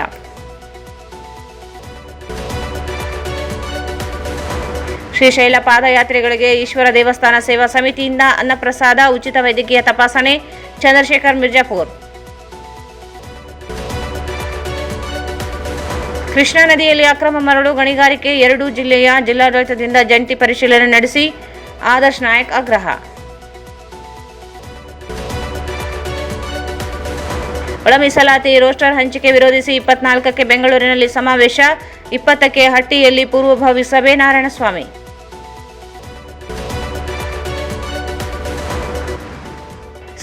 ಶ್ರೀಶೈಲ ಪಾದಯಾತ್ರಿಗಳಿಗೆ ಈಶ್ವರ ದೇವಸ್ಥಾನ ಸೇವಾ ಸಮಿತಿಯಿಂದ ಅನ್ನಪ್ರಸಾದ, ಉಚಿತ ವೈದ್ಯಕೀಯ ತಪಾಸಣೆ, ಚಂದ್ರಶೇಖರ್ ಮಿರ್ಜಾಪುರ್. ಕೃಷ್ಣಾ ನದಿಯಲ್ಲಿ ಅಕ್ರಮ ಮರಳು ಗಣಿಗಾರಿಕೆ, 2 ಜಿಲ್ಲೆಯ ಜಿಲ್ಲಾಡಳಿತದಿಂದ ಜಂಟಿ ಪರಿಶೀಲನೆ ನಡೆಸಿ ಆದರ್ಶ್ ನಾಯಕ್ ಆಗ್ರಹ. ಒಳ ಮೀಸಲಾತಿ ರೋಸ್ಟರ್ ಹಂಚಿಕೆ ವಿರೋಧಿಸಿ 24ಕ್ಕೆ ಬೆಂಗಳೂರಿನಲ್ಲಿ ಸಮಾವೇಶ, 20ಕ್ಕೆ ಹಟ್ಟಿಯಲ್ಲಿ ಪೂರ್ವಭಾವಿ ಸಭೆ, ನಾರಾಯಣಸ್ವಾಮಿ.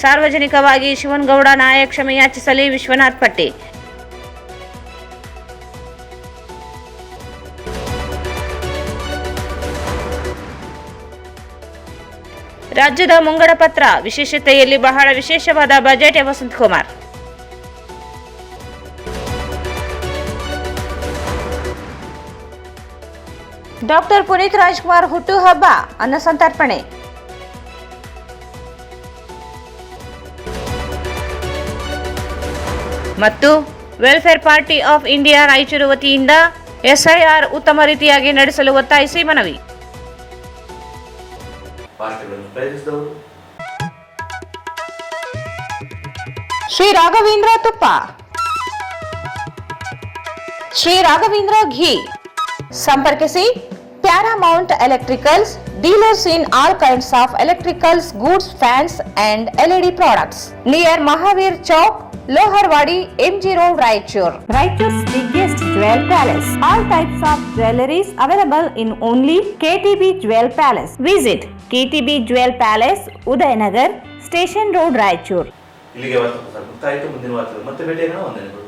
ಸಾರ್ವಜನಿಕವಾಗಿ ಶಿವನಗೌಡ ನಾಯಕ್ ಕ್ಷಮೆಯಾಚಿಸಲಿ, ವಿಶ್ವನಾಥ್ ಪಟ್ಟಿ. ರಾಜ್ಯದ ಮುಂಗಡ ಪತ್ರ ವಿಶೇಷತೆಯಲ್ಲಿ ಬಹಳ ವಿಶೇಷವಾದ ಬಜೆಟ್ ವಸಂತಕುಮಾರ್. ಡಾಕ್ಟರ್ ಪುನೀತ್ ರಾಜ್ಕುಮಾರ್ ಹುಟ್ಟುಹಬ್ಬ, ಅನ್ನ ಸಂತರ್ಪಣೆ. ಮತ್ತು welfare party of India Raichur ವತಿಯಿಂದ ಎಸ್ಐಆರ್ ಉತ್ತಮ ರೀತಿಯಾಗಿ ನಡೆಸಲು ಒತ್ತಾಯಿಸಿ ಮನವಿ. ಶ್ರೀ ರಾಘವೇಂದ್ರ ತುಪ್ಪ, ಶ್ರೀ ರಾಘವೇಂದ್ರ ಘೀ. ಸಂಪರ್ಕಿಸಿ Paramount electricals, dealers in all kinds of electricals goods, fans and LED products, near Mahavir Chowk, Loharwadi, MG Road, Raichur. Raichur's biggest jewel palace. All types of jewelries available in only KTB Jewel Palace. Visit KTB Jewel Palace, Udayanagar, Station Road, Raichur. ಇಲ್ಲಿಗೆ ವಾರ್ತೆ ಮುಕ್ತಾಯಿತು. ಮುಂದಿನ ವಾರ್ತೆ ಮತ್ತೆ ಭೇಟಿಯಾಗೋಣ. ವಂದನೆಗಳು.